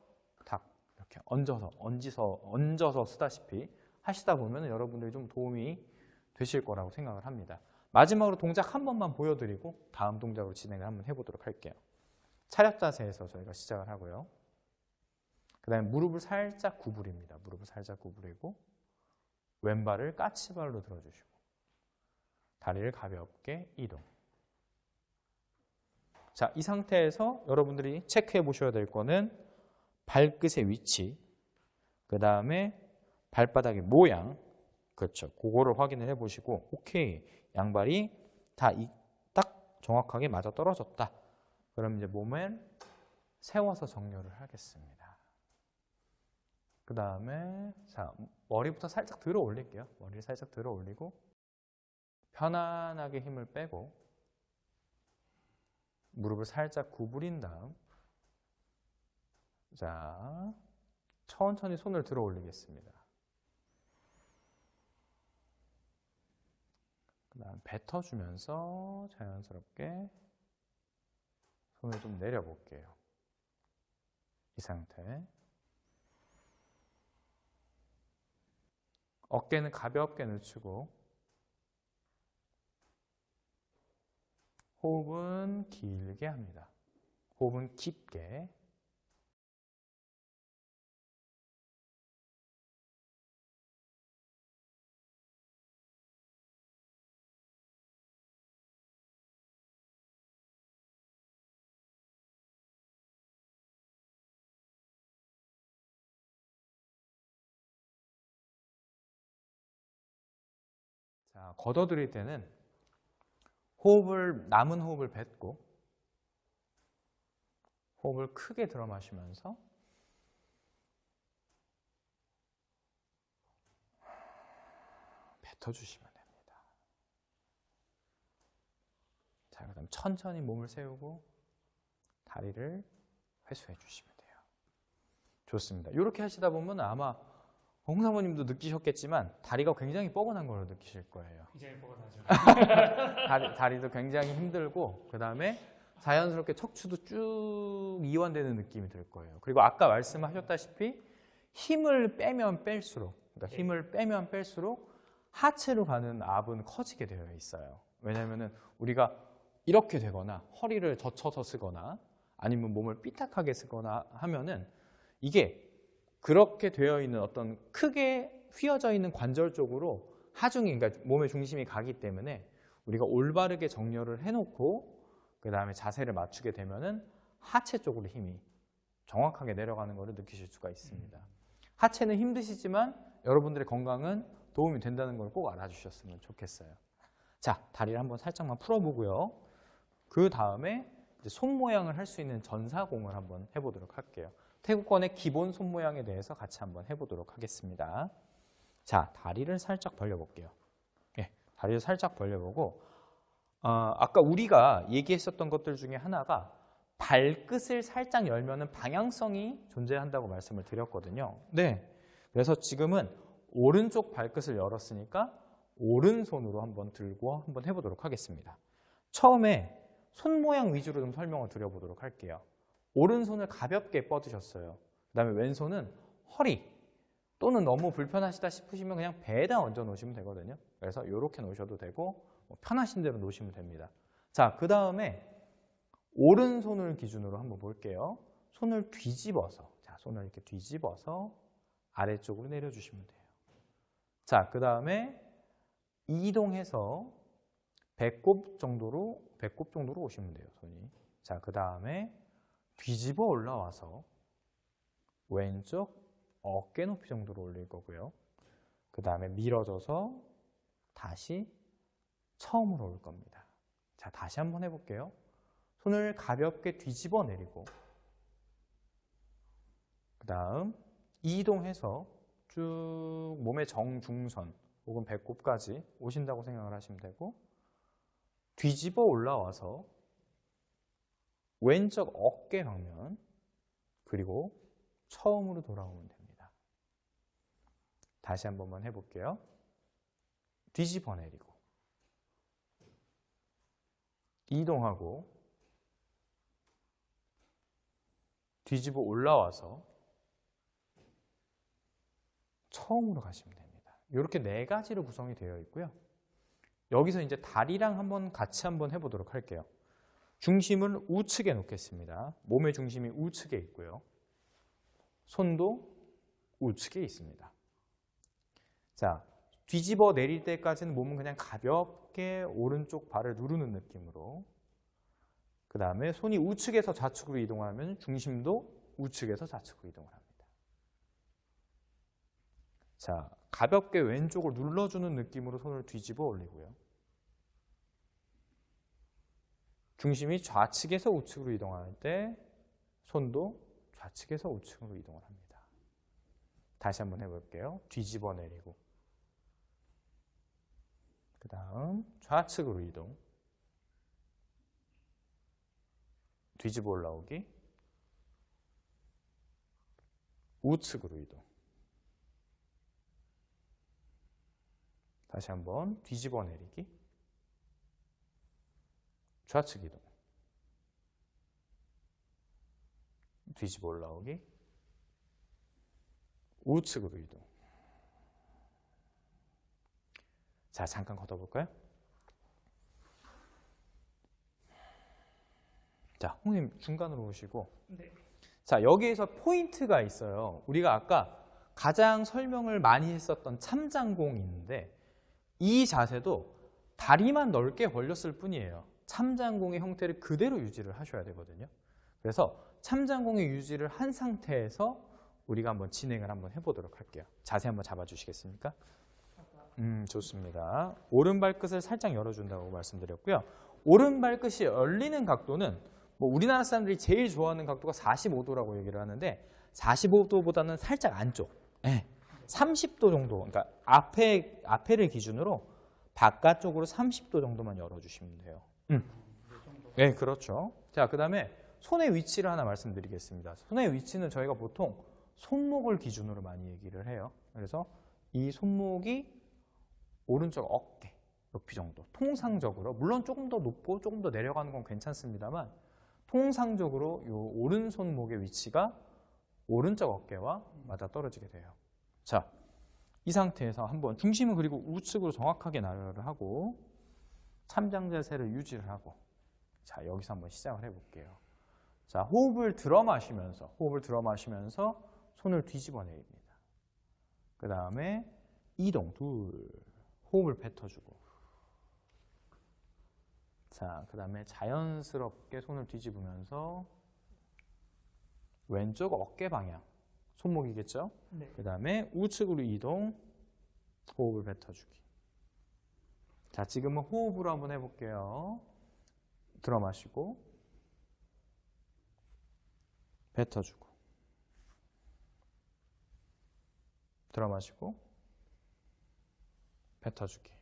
A: 탁 이렇게 얹어서 쓰다시피 하시다 보면 여러분들이 좀 도움이 되실 거라고 생각을 합니다. 마지막으로 동작 한 번만 보여드리고 다음 동작으로 진행을 한번 해보도록 할게요. 차렷 자세에서 저희가 시작을 하고요. 그 다음에 무릎을 살짝 구부립니다. 무릎을 살짝 구부리고 왼발을 까치발로 들어주시고 다리를 가볍게 이동. 자, 이 상태에서 여러분들이 체크해 보셔야 될 거는 발끝의 위치, 그 다음에 발바닥의 모양, 그렇죠. 그거를 확인을 해 보시고, 오케이, 양발이 다 딱 정확하게 맞아 떨어졌다. 그럼 이제 몸을 세워서 정렬을 하겠습니다. 그 다음에 자, 머리부터 살짝 들어 올릴게요. 머리를 살짝 들어 올리고 편안하게 힘을 빼고 무릎을 살짝 구부린 다음, 자, 천천히 손을 들어 올리겠습니다. 그 다음 뱉어주면서 자연스럽게 손을 좀 내려볼게요. 이 상태. 어깨는 가볍게 늦추고 호흡은 길게 합니다. 호흡은 깊게. 걷어들일 때는 남은 호흡을 뱉고 호흡을 크게 들어 마시면서 뱉어주시면 됩니다. 자, 그다음 천천히 몸을 세우고 다리를 회수해 주시면 돼요. 좋습니다. 이렇게 하시다 보면 아마 홍 사모님도 느끼셨겠지만 다리가 굉장히 뻐근한 걸 느끼실 거예요.
B: 굉장히 뻐근하죠.
A: 다리도 굉장히 힘들고 그 다음에 자연스럽게 척추도 쭉 이완되는 느낌이 들 거예요. 그리고 아까 말씀하셨다시피 힘을 빼면 뺄수록 그러니까 힘을 빼면 뺄수록 하체로 가는 압은 커지게 되어 있어요. 왜냐하면 우리가 이렇게 되거나 허리를 젖혀서 쓰거나 아니면 몸을 삐딱하게 쓰거나 하면은 이게 그렇게 되어 있는 어떤 크게 휘어져 있는 관절 쪽으로 하중이 그러니까 몸의 중심이 가기 때문에 우리가 올바르게 정렬을 해놓고 그 다음에 자세를 맞추게 되면은 하체 쪽으로 힘이 정확하게 내려가는 것을 느끼실 수가 있습니다. 하체는 힘드시지만 여러분들의 건강은 도움이 된다는 걸 꼭 알아주셨으면 좋겠어요. 자, 다리를 한번 살짝만 풀어보고요. 그 다음에 손 모양을 할 수 있는 전사공을 한번 해보도록 할게요. 태국권의 기본 손 모양에 대해서 같이 한번 해보도록 하겠습니다. 자, 다리를 살짝 벌려볼게요. 예, 다리를 살짝 벌려보고 아까 우리가 얘기했었던 것들 중에 하나가 발끝을 살짝 열면은 방향성이 존재한다고 말씀을 드렸거든요. 네, 그래서 지금은 오른쪽 발끝을 열었으니까 오른손으로 한번 들고 한번 해보도록 하겠습니다. 처음에 손 모양 위주로 좀 설명을 드려보도록 할게요. 오른손을 가볍게 뻗으셨어요. 그 다음에 왼손은 허리 또는 너무 불편하시다 싶으시면 그냥 배에다 얹어 놓으시면 되거든요. 그래서 이렇게 놓으셔도 되고 편하신 대로 놓으시면 됩니다. 자, 그 다음에 오른손을 기준으로 한번 볼게요. 손을 뒤집어서 자, 손을 이렇게 뒤집어서 아래쪽으로 내려주시면 돼요. 자, 그 다음에 이동해서 배꼽 정도로 오시면 돼요, 손이. 자, 그 다음에 뒤집어 올라와서 왼쪽 어깨 높이 정도로 올릴 거고요. 그 다음에 밀어져서 다시 처음으로 올 겁니다. 자, 다시 한번 해볼게요. 손을 가볍게 뒤집어 내리고 그 다음 이동해서 쭉 몸의 정중선 혹은 배꼽까지 오신다고 생각을 하시면 되고 뒤집어 올라와서 왼쪽 어깨 방면 그리고 처음으로 돌아오면 됩니다. 다시 한 번만 해볼게요. 뒤집어 내리고 이동하고 뒤집어 올라와서 처음으로 가시면 됩니다. 이렇게 네 가지로 구성이 되어 있고요. 여기서 이제 다리랑 한번 같이 한번 해보도록 할게요. 중심을 우측에 놓겠습니다. 몸의 중심이 우측에 있고요. 손도 우측에 있습니다. 자, 뒤집어 내릴 때까지는 몸은 그냥 가볍게 오른쪽 발을 누르는 느낌으로 그 다음에 손이 우측에서 좌측으로 이동하면 중심도 우측에서 좌측으로 이동을 합니다. 자, 가볍게 왼쪽을 눌러주는 느낌으로 손을 뒤집어 올리고요. 중심이 좌측에서 우측으로 이동할 때 손도 좌측에서 우측으로 이동을 합니다. 다시 한번 해볼게요. 뒤집어 내리고 그 다음 좌측으로 이동 뒤집어 올라오기 우측으로 이동 다시 한번 뒤집어 내리기 좌측 이동 뒤집어 올라오기 우측으로 이동. 자, 잠깐 걷어볼까요? 자, 홍님 중간으로 오시고
B: 네.
A: 자, 여기에서 포인트가 있어요. 우리가 아까 가장 설명을 많이 했었던 참장공이 있는데 이 자세도 다리만 넓게 벌렸을 뿐이에요. 참장공의 형태를 그대로 유지를 하셔야 되거든요. 그래서 참장공의 유지를 한 상태에서 우리가 한번 진행을 한번 해보도록 할게요. 자세 한번 잡아주시겠습니까? 좋습니다. 오른 발끝을 살짝 열어준다고 말씀드렸고요. 오른 발끝이 열리는 각도는 뭐 우리나라 사람들이 제일 좋아하는 각도가 45도라고 얘기를 하는데 45도보다는 살짝 안쪽, 30도 정도, 그러니까 앞에를 기준으로 바깥쪽으로 30도 정도만 열어주시면 돼요. 네, 그렇죠. 자, 그 다음에 손의 위치를 하나 말씀드리겠습니다. 손의 위치는 저희가 보통 손목을 기준으로 많이 얘기를 해요. 그래서 이 손목이 오른쪽 어깨 높이 정도, 통상적으로, 물론 조금 더 높고 조금 더 내려가는 건 괜찮습니다만 통상적으로 이 오른손목의 위치가 오른쪽 어깨와 맞아 떨어지게 돼요. 자, 이 상태에서 한번 중심을 그리고 우측으로 정확하게 나열을 하고 참장 자세를 유지를 하고, 자, 여기서 한번 시작을 해볼게요. 자, 호흡을 들어 마시면서 손을 뒤집어 내립니다. 그 다음에 이동, 둘, 호흡을 뱉어주고, 자, 그 다음에 자연스럽게 손을 뒤집으면서 왼쪽 어깨 방향, 손목이겠죠?
B: 네.
A: 그 다음에 우측으로 이동, 호흡을 뱉어주기. 자, 지금은 호흡으로 한번 해볼게요. 들어 마시고, 뱉어주고, 들어 마시고, 뱉어주기.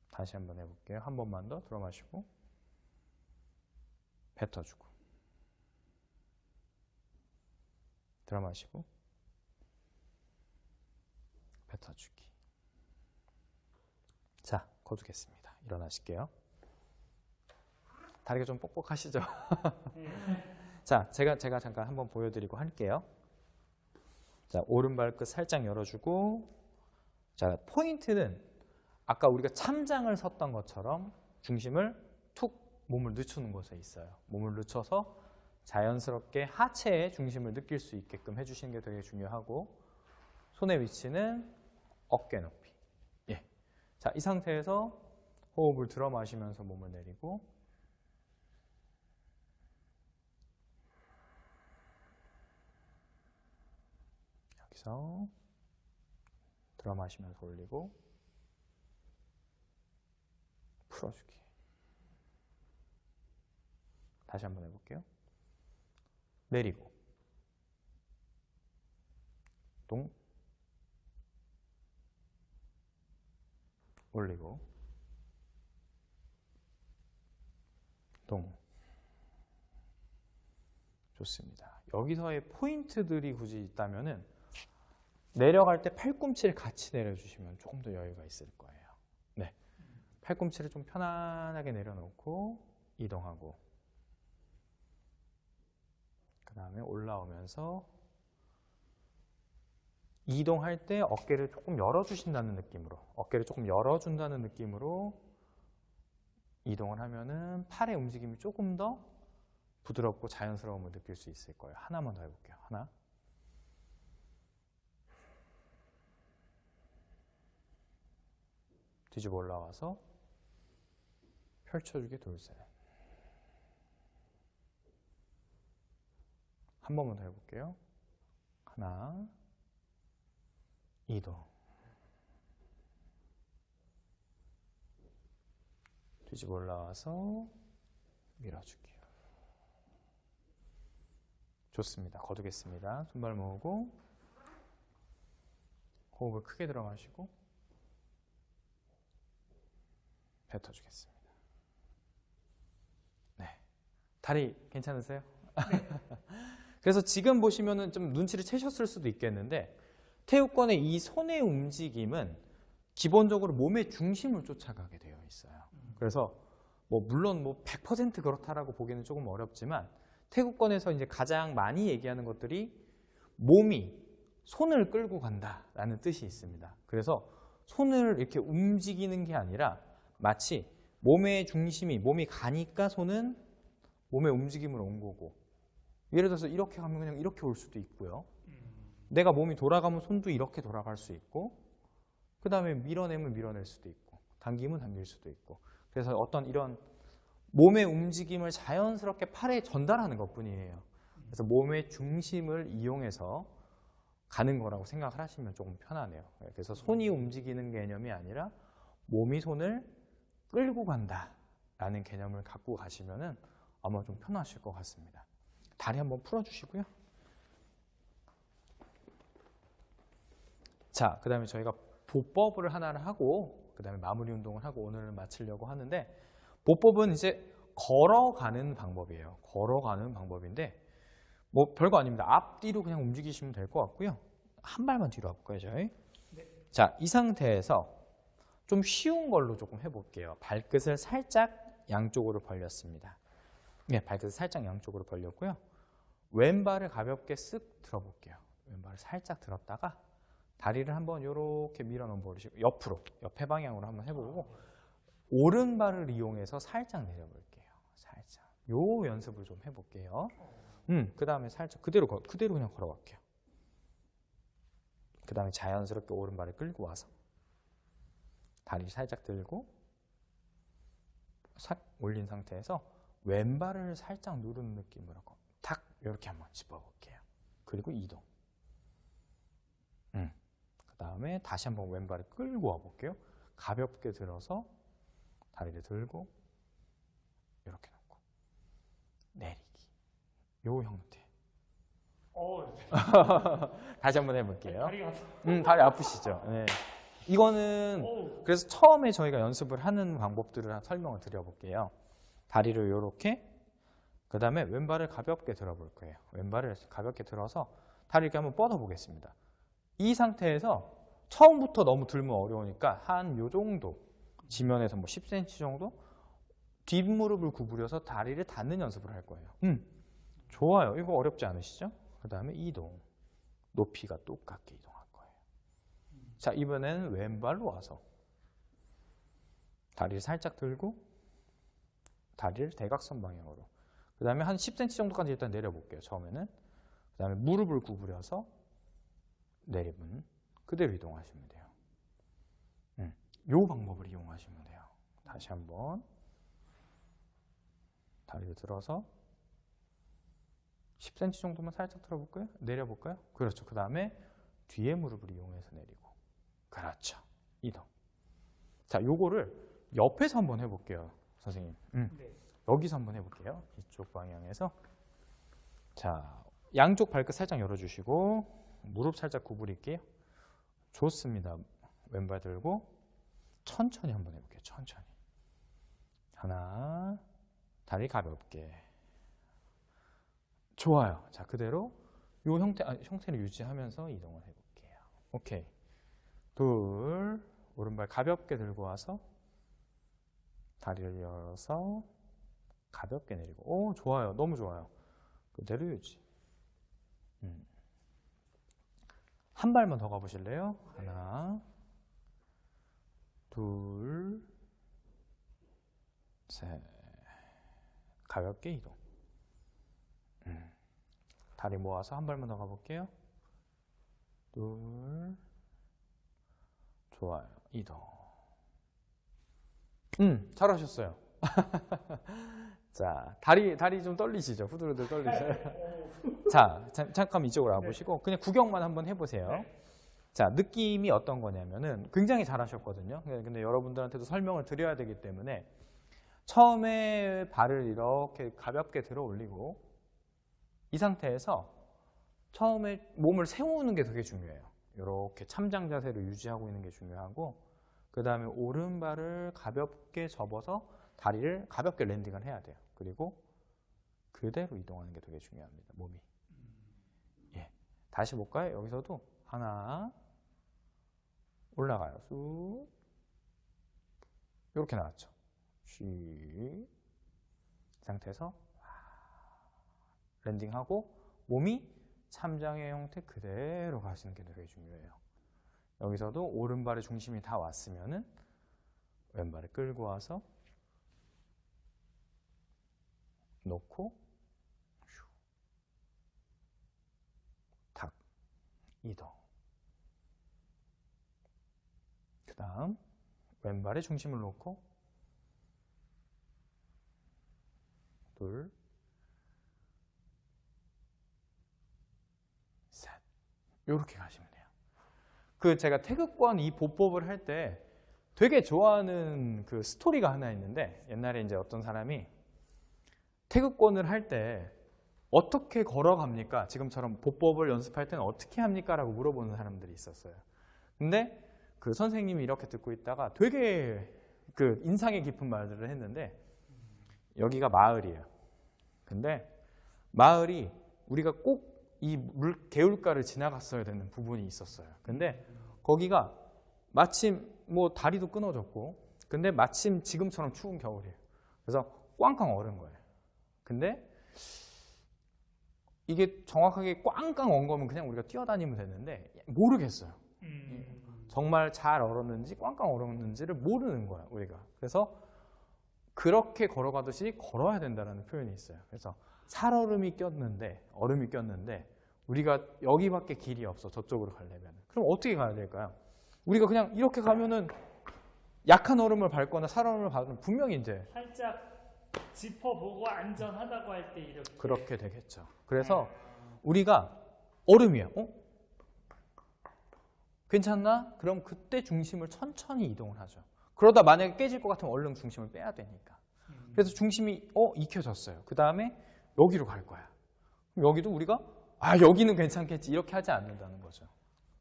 A: 다시 한번 해볼게요. 한 번만 더 들어 마시고, 뱉어주고, 들어 마시고, 뱉어주기. 자, 거두겠습니다. 일어나실게요. 다리가 좀 뻑뻑하시죠? 자, 제가 잠깐 한번 보여드리고 할게요. 자, 오른발끝 살짝 열어주고, 자, 포인트는 아까 우리가 참장을 섰던 것처럼 중심을 툭 몸을 늦추는 곳에 있어요. 몸을 늦춰서 자연스럽게 하체에 중심을 느낄 수 있게끔 해주시는 게 되게 중요하고, 손의 위치는 어깨 높이. 예. 자, 이 상태에서 호흡을 들어 마시면서 몸을 내리고, 여기서 들어 마시면서 올리고, 풀어주기. 다시 한번 해볼게요. 내리고, 동, 올리고, 동. 좋습니다. 여기서의 포인트들이 굳이 있다면은 내려갈 때 팔꿈치를 같이 내려주시면 조금 더 여유가 있을 거예요. 네, 팔꿈치를 좀 편안하게 내려놓고 이동하고, 그 다음에 올라오면서 이동할 때 어깨를 조금 열어주신다는 느낌으로, 어깨를 조금 열어준다는 느낌으로 이동을 하면은 팔의 움직임이 조금 더 부드럽고 자연스러움을 느낄 수 있을 거예요. 하나만 더 해볼게요. 하나. 뒤집어 올라와서 펼쳐주기 둘, 셋. 한 번만 더 해볼게요. 하나, 이동. 뒤집어 올라와서 밀어주기. 좋습니다. 거두겠습니다. 손발 모으고 호흡을 크게 들어 마시고 뱉어주겠습니다. 네, 다리 괜찮으세요? 네. 그래서 지금 보시면은 좀 눈치를 채셨을 수도 있겠는데, 태우권의 이 손의 움직임은 기본적으로 몸의 중심을 쫓아가게 되어 있어요. 그래서 물론 100% 그렇다라고 보기는 조금 어렵지만, 태국권에서 이제 가장 많이 얘기하는 것들이 몸이 손을 끌고 간다라는 뜻이 있습니다. 그래서 손을 이렇게 움직이는 게 아니라 마치 몸의 중심이, 몸이 가니까 손은 몸의 움직임으로 온 거고, 예를 들어서 이렇게 가면 그냥 이렇게 올 수도 있고요. 내가 몸이 돌아가면 손도 이렇게 돌아갈 수 있고, 그 다음에 밀어내면 밀어낼 수도 있고, 당기면 당길 수도 있고, 그래서 어떤 이런 몸의 움직임을 자연스럽게 팔에 전달하는 것뿐이에요. 그래서 몸의 중심을 이용해서 가는 거라고 생각을 하시면 조금 편하네요. 그래서 손이 움직이는 개념이 아니라 몸이 손을 끌고 간다라는 개념을 갖고 가시면은 아마 좀 편하실 것 같습니다. 다리 한번 풀어주시고요. 자, 그 다음에 저희가 보법을 하나를 하고 그 다음에 마무리 운동을 하고 오늘을 마치려고 하는데, 보법은 이제 걸어가는 방법이에요. 걸어가는 방법인데 뭐 별거 아닙니다. 앞뒤로 그냥 움직이시면 될 것 같고요. 한 발만 뒤로 와볼까요, 저희?
B: 네.
A: 자, 이 상태에서 좀 쉬운 걸로 조금 해볼게요. 발끝을 살짝 양쪽으로 벌렸습니다. 네, 발끝을 살짝 양쪽으로 벌렸고요. 왼발을 가볍게 쓱 들어볼게요. 왼발을 살짝 들었다가 다리를 한번 이렇게 밀어넣어 버리시고 옆으로, 옆에 방향으로 한번 해보고 오른발을 이용해서 살짝 내려볼게요. 살짝. 요 연습을 좀 해볼게요. 그 다음에 살짝 그대로 그냥 걸어갈게요. 그 다음에 자연스럽게 오른발을 끌고 와서 다리 살짝 들고 싹 올린 상태에서 왼발을 살짝 누르는 느낌으로 탁 이렇게 한번 짚어볼게요. 그리고 이동. 그 다음에 다시 한번 왼발을 끌고 와볼게요. 가볍게 들어서 다리를 들고 이렇게 놓고 내리기. 요 형태. 다시 한번 해볼게요.
B: 다리가
A: 다리 아프시죠? 네. 이거는 그래서 처음에 저희가 연습을 하는 방법들을 설명을 드려볼게요. 다리를 이렇게, 그 다음에 왼발을 가볍게 들어볼 거예요. 왼발을 가볍게 들어서 다리 이렇게 한번 뻗어보겠습니다. 이 상태에서 처음부터 너무 들면 어려우니까 한 요 정도, 지면에서 뭐 10cm 정도 뒷무릎을 구부려서 다리를 닿는 연습을 할 거예요. 좋아요. 이거 어렵지 않으시죠? 그 다음에 이동. 높이가 똑같게 이동할 거예요. 자, 이번에는 왼발로 와서 다리를 살짝 들고 다리를 대각선 방향으로, 그 다음에 한 10cm 정도까지 일단 내려볼게요. 처음에는. 그 다음에 무릎을 구부려서 내리면 그대로 이동하시면 돼요. 요 방법을 이용하시면 돼요. 다시 한번 다리를 들어서 10cm 정도만 살짝 들어볼까요? 내려볼까요? 그렇죠. 그 다음에 뒤에 무릎을 이용해서 내리고, 그렇죠. 이동. 자, 요거를 옆에서 한번 해볼게요, 선생님.
B: 네.
A: 여기서 한번 해볼게요. 이쪽 방향에서. 자, 양쪽 발끝 살짝 열어주시고 무릎 살짝 구부릴게요. 좋습니다. 왼발 들고 천천히 한번 해볼게요. 천천히. 하나, 다리 가볍게. 좋아요. 자, 그대로 이 형태를 유지하면서 이동을 해볼게요. 오케이. 둘, 오른발 가볍게 들고 와서 다리를 열어서 가볍게 내리고. 오, 좋아요. 너무 좋아요. 그대로 유지. 한 발만 더 가보실래요? 하나, 둘, 셋. 가볍게 이동. 다리 모아서 한 발만 더 가볼게요. 둘, 좋아요. 이동. 잘하셨어요. 자, 다리 좀 떨리시죠? 후들후들 떨리시죠? 자, 잠깐 이쪽으로 와보시고 그냥 구경만 한번 해보세요. 자, 느낌이 어떤 거냐면은 굉장히 잘하셨거든요. 근데 여러분들한테도 설명을 드려야 되기 때문에 처음에 발을 이렇게 가볍게 들어 올리고 이 상태에서 처음에 몸을 세우는 게 되게 중요해요. 이렇게 참장 자세를 유지하고 있는 게 중요하고, 그 다음에 오른발을 가볍게 접어서 다리를 가볍게 랜딩을 해야 돼요. 그리고 그대로 이동하는 게 되게 중요합니다. 몸이. 예. 다시 볼까요? 여기서도 하나, 올라가요. 쑥. 이렇게 나왔죠. 이 상태에서 랜딩하고 몸이 참장의 형태 그대로 가시는 게 되게 중요해요. 여기서도 오른발의 중심이 다 왔으면은 왼발을 끌고 와서 놓고 탁 이동. 그 다음 왼발의 중심을 놓고 둘, 셋, 이렇게 가시면 돼요. 그 제가 태극권 이 보법을 할 때 되게 좋아하는 그 스토리가 하나 있는데, 옛날에 이제 어떤 사람이 태극권을 할 때 어떻게 걸어갑니까? 지금처럼 보법을 연습할 때는 어떻게 합니까? 라고 물어보는 사람들이 있었어요. 근데 그 선생님이 이렇게 듣고 있다가 되게 그 인상이 깊은 말들을 했는데, 여기가 마을이에요. 근데 마을이 우리가 꼭 이 개울가를 지나갔어야 되는 부분이 있었어요. 근데 거기가 마침 뭐 다리도 끊어졌고, 근데 마침 지금처럼 추운 겨울이에요. 그래서 꽝꽝 얼은 거예요. 근데 이게 정확하게 꽝꽝 얼은 거면 그냥 우리가 뛰어다니면 되는데 모르겠어요. 정말 잘 얼었는지 꽝꽝 얼었는지를 모르는 거야, 우리가. 그래서 그렇게 걸어가듯이 걸어야 된다는 표현이 있어요. 그래서 살얼음이 꼈는데, 얼음이 꼈는데 우리가 여기밖에 길이 없어, 저쪽으로 가려면. 그럼 어떻게 가야 될까요? 우리가 그냥 이렇게 가면은 약한 얼음을 밟거나 살얼음을 밟으면 분명히 이제
B: 살짝 짚어보고 안전하다고 할 때 이렇게.
A: 그렇게 되겠죠. 그래서 우리가 얼음이에요. 괜찮나? 그럼 그때 중심을 천천히 이동을 하죠. 그러다 만약에 깨질 것 같으면 얼른 중심을 빼야 되니까. 그래서 중심이 익혀졌어요. 그 다음에 여기로 갈 거야. 그럼 여기도 우리가 여기는 괜찮겠지 이렇게 하지 않는다는 거죠.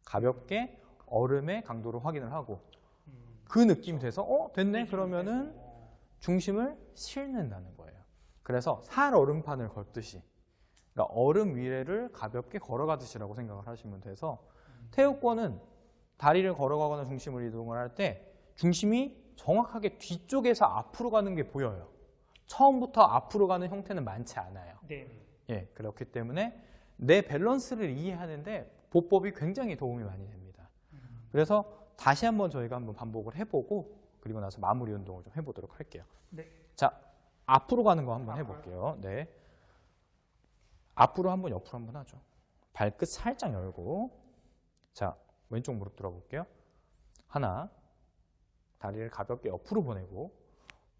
A: 가볍게 얼음의 강도를 확인을 하고 그 느낌이 돼서 됐네? 그러면은 중심을 실는다는 거예요. 그래서 살얼음판을 걷듯이, 그러니까 얼음 위를 가볍게 걸어가듯이라고 생각을 하시면 돼서, 태극권은 다리를 걸어가거나 중심을 이동을 할 때 중심이 정확하게 뒤쪽에서 앞으로 가는 게 보여요. 처음부터 앞으로 가는 형태는 많지 않아요.
B: 네.
A: 예, 그렇기 때문에 내 밸런스를 이해하는데 보법이 굉장히 도움이 많이 됩니다. 그래서 다시 한번 저희가 한번 반복을 해보고 그리고 나서 마무리 운동을 좀 해보도록 할게요.
B: 네.
A: 자, 앞으로 가는 거 한번 해볼게요. 네, 앞으로 한번 옆으로 한번 하죠. 발끝 살짝 열고, 자, 왼쪽 무릎 들어볼게요. 하나, 다리를 가볍게 옆으로 보내고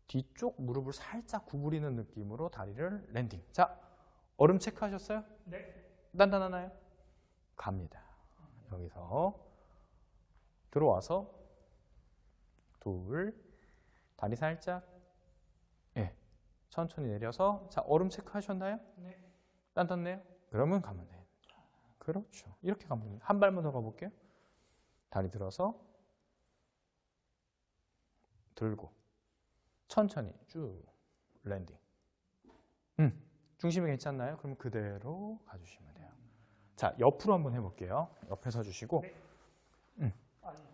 A: 뒤쪽 무릎을 살짝 구부리는 느낌으로 다리를 랜딩. 자, 얼음 체크하셨어요?
B: 네.
A: 단단하나요? 갑니다. 여기서 들어와서 둘, 다리 살짝, 천천히 내려서, 자, 얼음 체크하셨나요?
B: 네.
A: 단단해요? 그러면 가면 돼요. 그렇죠. 이렇게 가면 됩니다. 한 발만 더 가볼게요. 다리 들어서 들고 천천히 쭉 랜딩. 중심이 괜찮나요? 그럼 그대로 가주시면 돼요. 자, 옆으로 한번 해볼게요. 옆에 서주시고,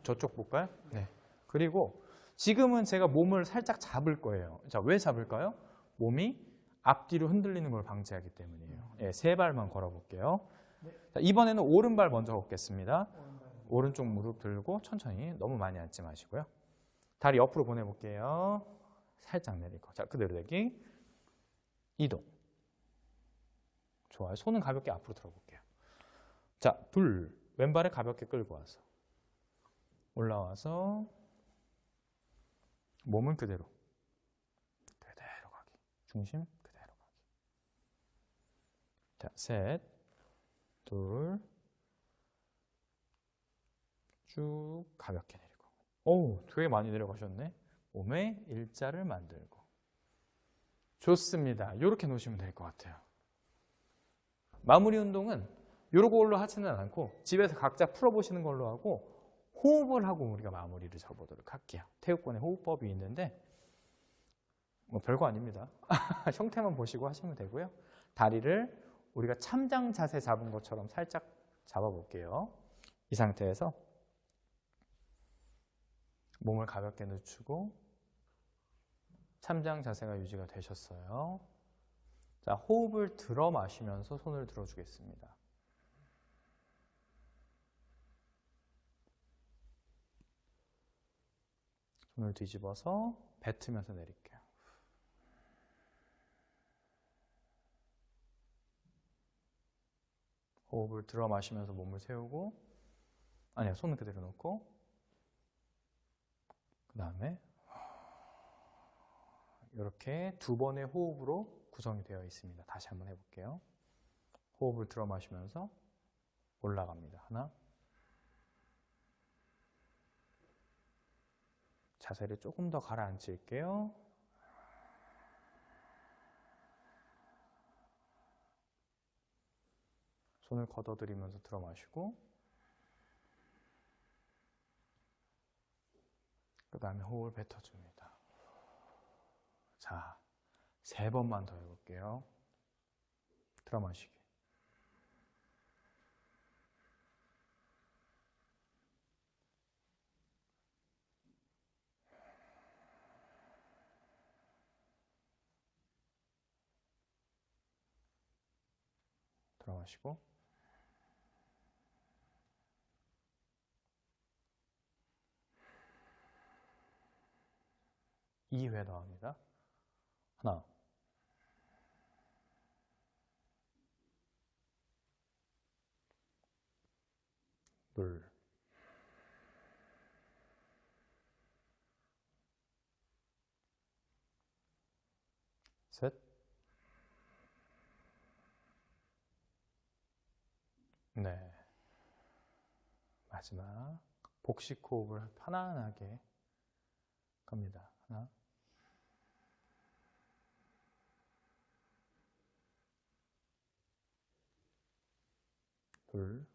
A: 저쪽 볼까요? 네. 그리고 지금은 제가 몸을 살짝 잡을 거예요. 자, 왜 잡을까요? 몸이 앞뒤로 흔들리는 걸 방지하기 때문이에요. 예, 세 발만 걸어볼게요. 자, 이번에는 오른발 먼저 걷겠습니다. 오른쪽 무릎 들고 천천히, 너무 많이 앉지 마시고요. 다리 옆으로 보내볼게요. 살짝 내리고, 자, 그대로 내기. 이동. 좋아요. 손은 가볍게 앞으로 들어볼게요. 자, 둘, 왼발을 가볍게 끌고 와서 올라와서 몸은 그대로 가기. 중심 그대로 가기. 자, 셋, 둘, 쭉 가볍게 내리고. 오, 되게 많이 내려가셨네. 몸에 일자를 만들고. 좋습니다. 이렇게 놓으시면 될 것 같아요. 마무리 운동은 이런 걸로 하지는 않고 집에서 각자 풀어보시는 걸로 하고 호흡을 하고 우리가 마무리를 잡아보도록 할게요. 태극권의 호흡법이 있는데 뭐 별거 아닙니다. 형태만 보시고 하시면 되고요. 다리를 우리가 참장 자세 잡은 것처럼 살짝 잡아볼게요. 이 상태에서 몸을 가볍게 늦추고 참장 자세가 유지가 되셨어요. 자, 호흡을 들어 마시면서 손을 들어주겠습니다. 손을 뒤집어서 뱉으면서 내릴게요. 호흡을 들어 마시면서 몸을 세우고, 아니요, 손은 그대로 놓고, 그 다음에 이렇게 두 번의 호흡으로 구성이 되어 있습니다. 다시 한번 해볼게요. 호흡을 들어 마시면서 올라갑니다. 하나. 자세를 조금 더 가라앉힐게요. 손을 걷어들이면서 들어 마시고, 그 다음에 호흡을 뱉어줍니다. 자, 3번만 더 해볼게요. 들어 마시기. 들어 마시고, 2회 더 합니다. 하나, 둘, 셋, 네. 마지막 복식 호흡을 편안하게 갑니다. 하나, 둘,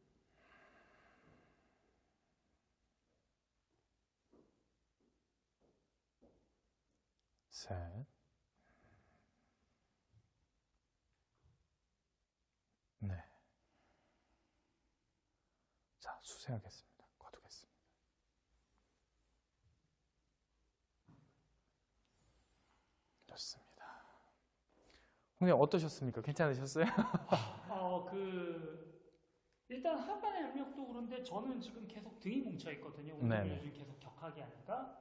A: 셋, 네. 자, 수세하겠습니다. 거두겠습니다. 좋습니다. 선생님 어떠셨습니까? 괜찮으셨어요?
B: 일단 하반의 압력도 그런데 저는 지금 계속 등이 뭉쳐 있거든요. 운동을 요즘 계속 격하게 하니까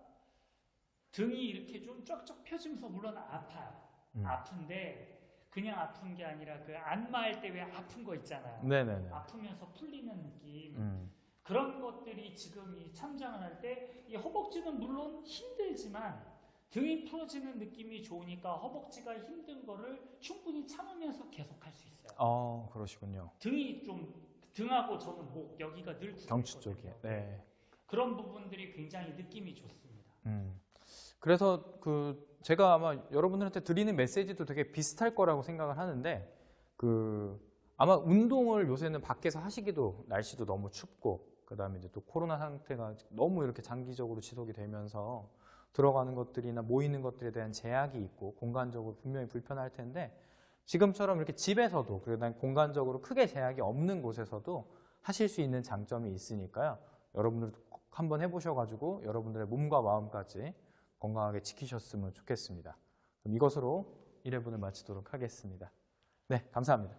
B: 등이 이렇게 좀 쫙쫙 펴지면서 물론 아파요. 아픈데 그냥 아픈 게 아니라 그 안마할 때 왜 아픈 거 있잖아요.
A: 네네네.
B: 아프면서 풀리는 느낌. 그런 것들이 지금 이 참장을 할 때 이 허벅지는 물론 힘들지만 등이 풀어지는 느낌이 좋으니까 허벅지가 힘든 거를 충분히 참으면서 계속 할 수 있어요.
A: 그러시군요.
B: 등이 좀 등하고 저는 목 여기가 늘
A: 경추 쪽에. 네.
B: 그런 부분들이 굉장히 느낌이 좋습니다.
A: 그래서 제가 아마 여러분들한테 드리는 메시지도 되게 비슷할 거라고 생각을 하는데 아마 운동을 요새는 밖에서 하시기도 날씨도 너무 춥고 그다음에 이제 또 코로나 상태가 너무 이렇게 장기적으로 지속이 되면서 들어가는 것들이나 모이는 것들에 대한 제약이 있고 공간적으로 분명히 불편할 텐데 지금처럼 이렇게 집에서도 그다음에 공간적으로 크게 제약이 없는 곳에서도 하실 수 있는 장점이 있으니까요. 여러분들도 꼭 한번 해보셔가지고 여러분들의 몸과 마음까지 건강하게 지키셨으면 좋겠습니다. 그럼 이것으로 1회분을 마치도록 하겠습니다. 네, 감사합니다.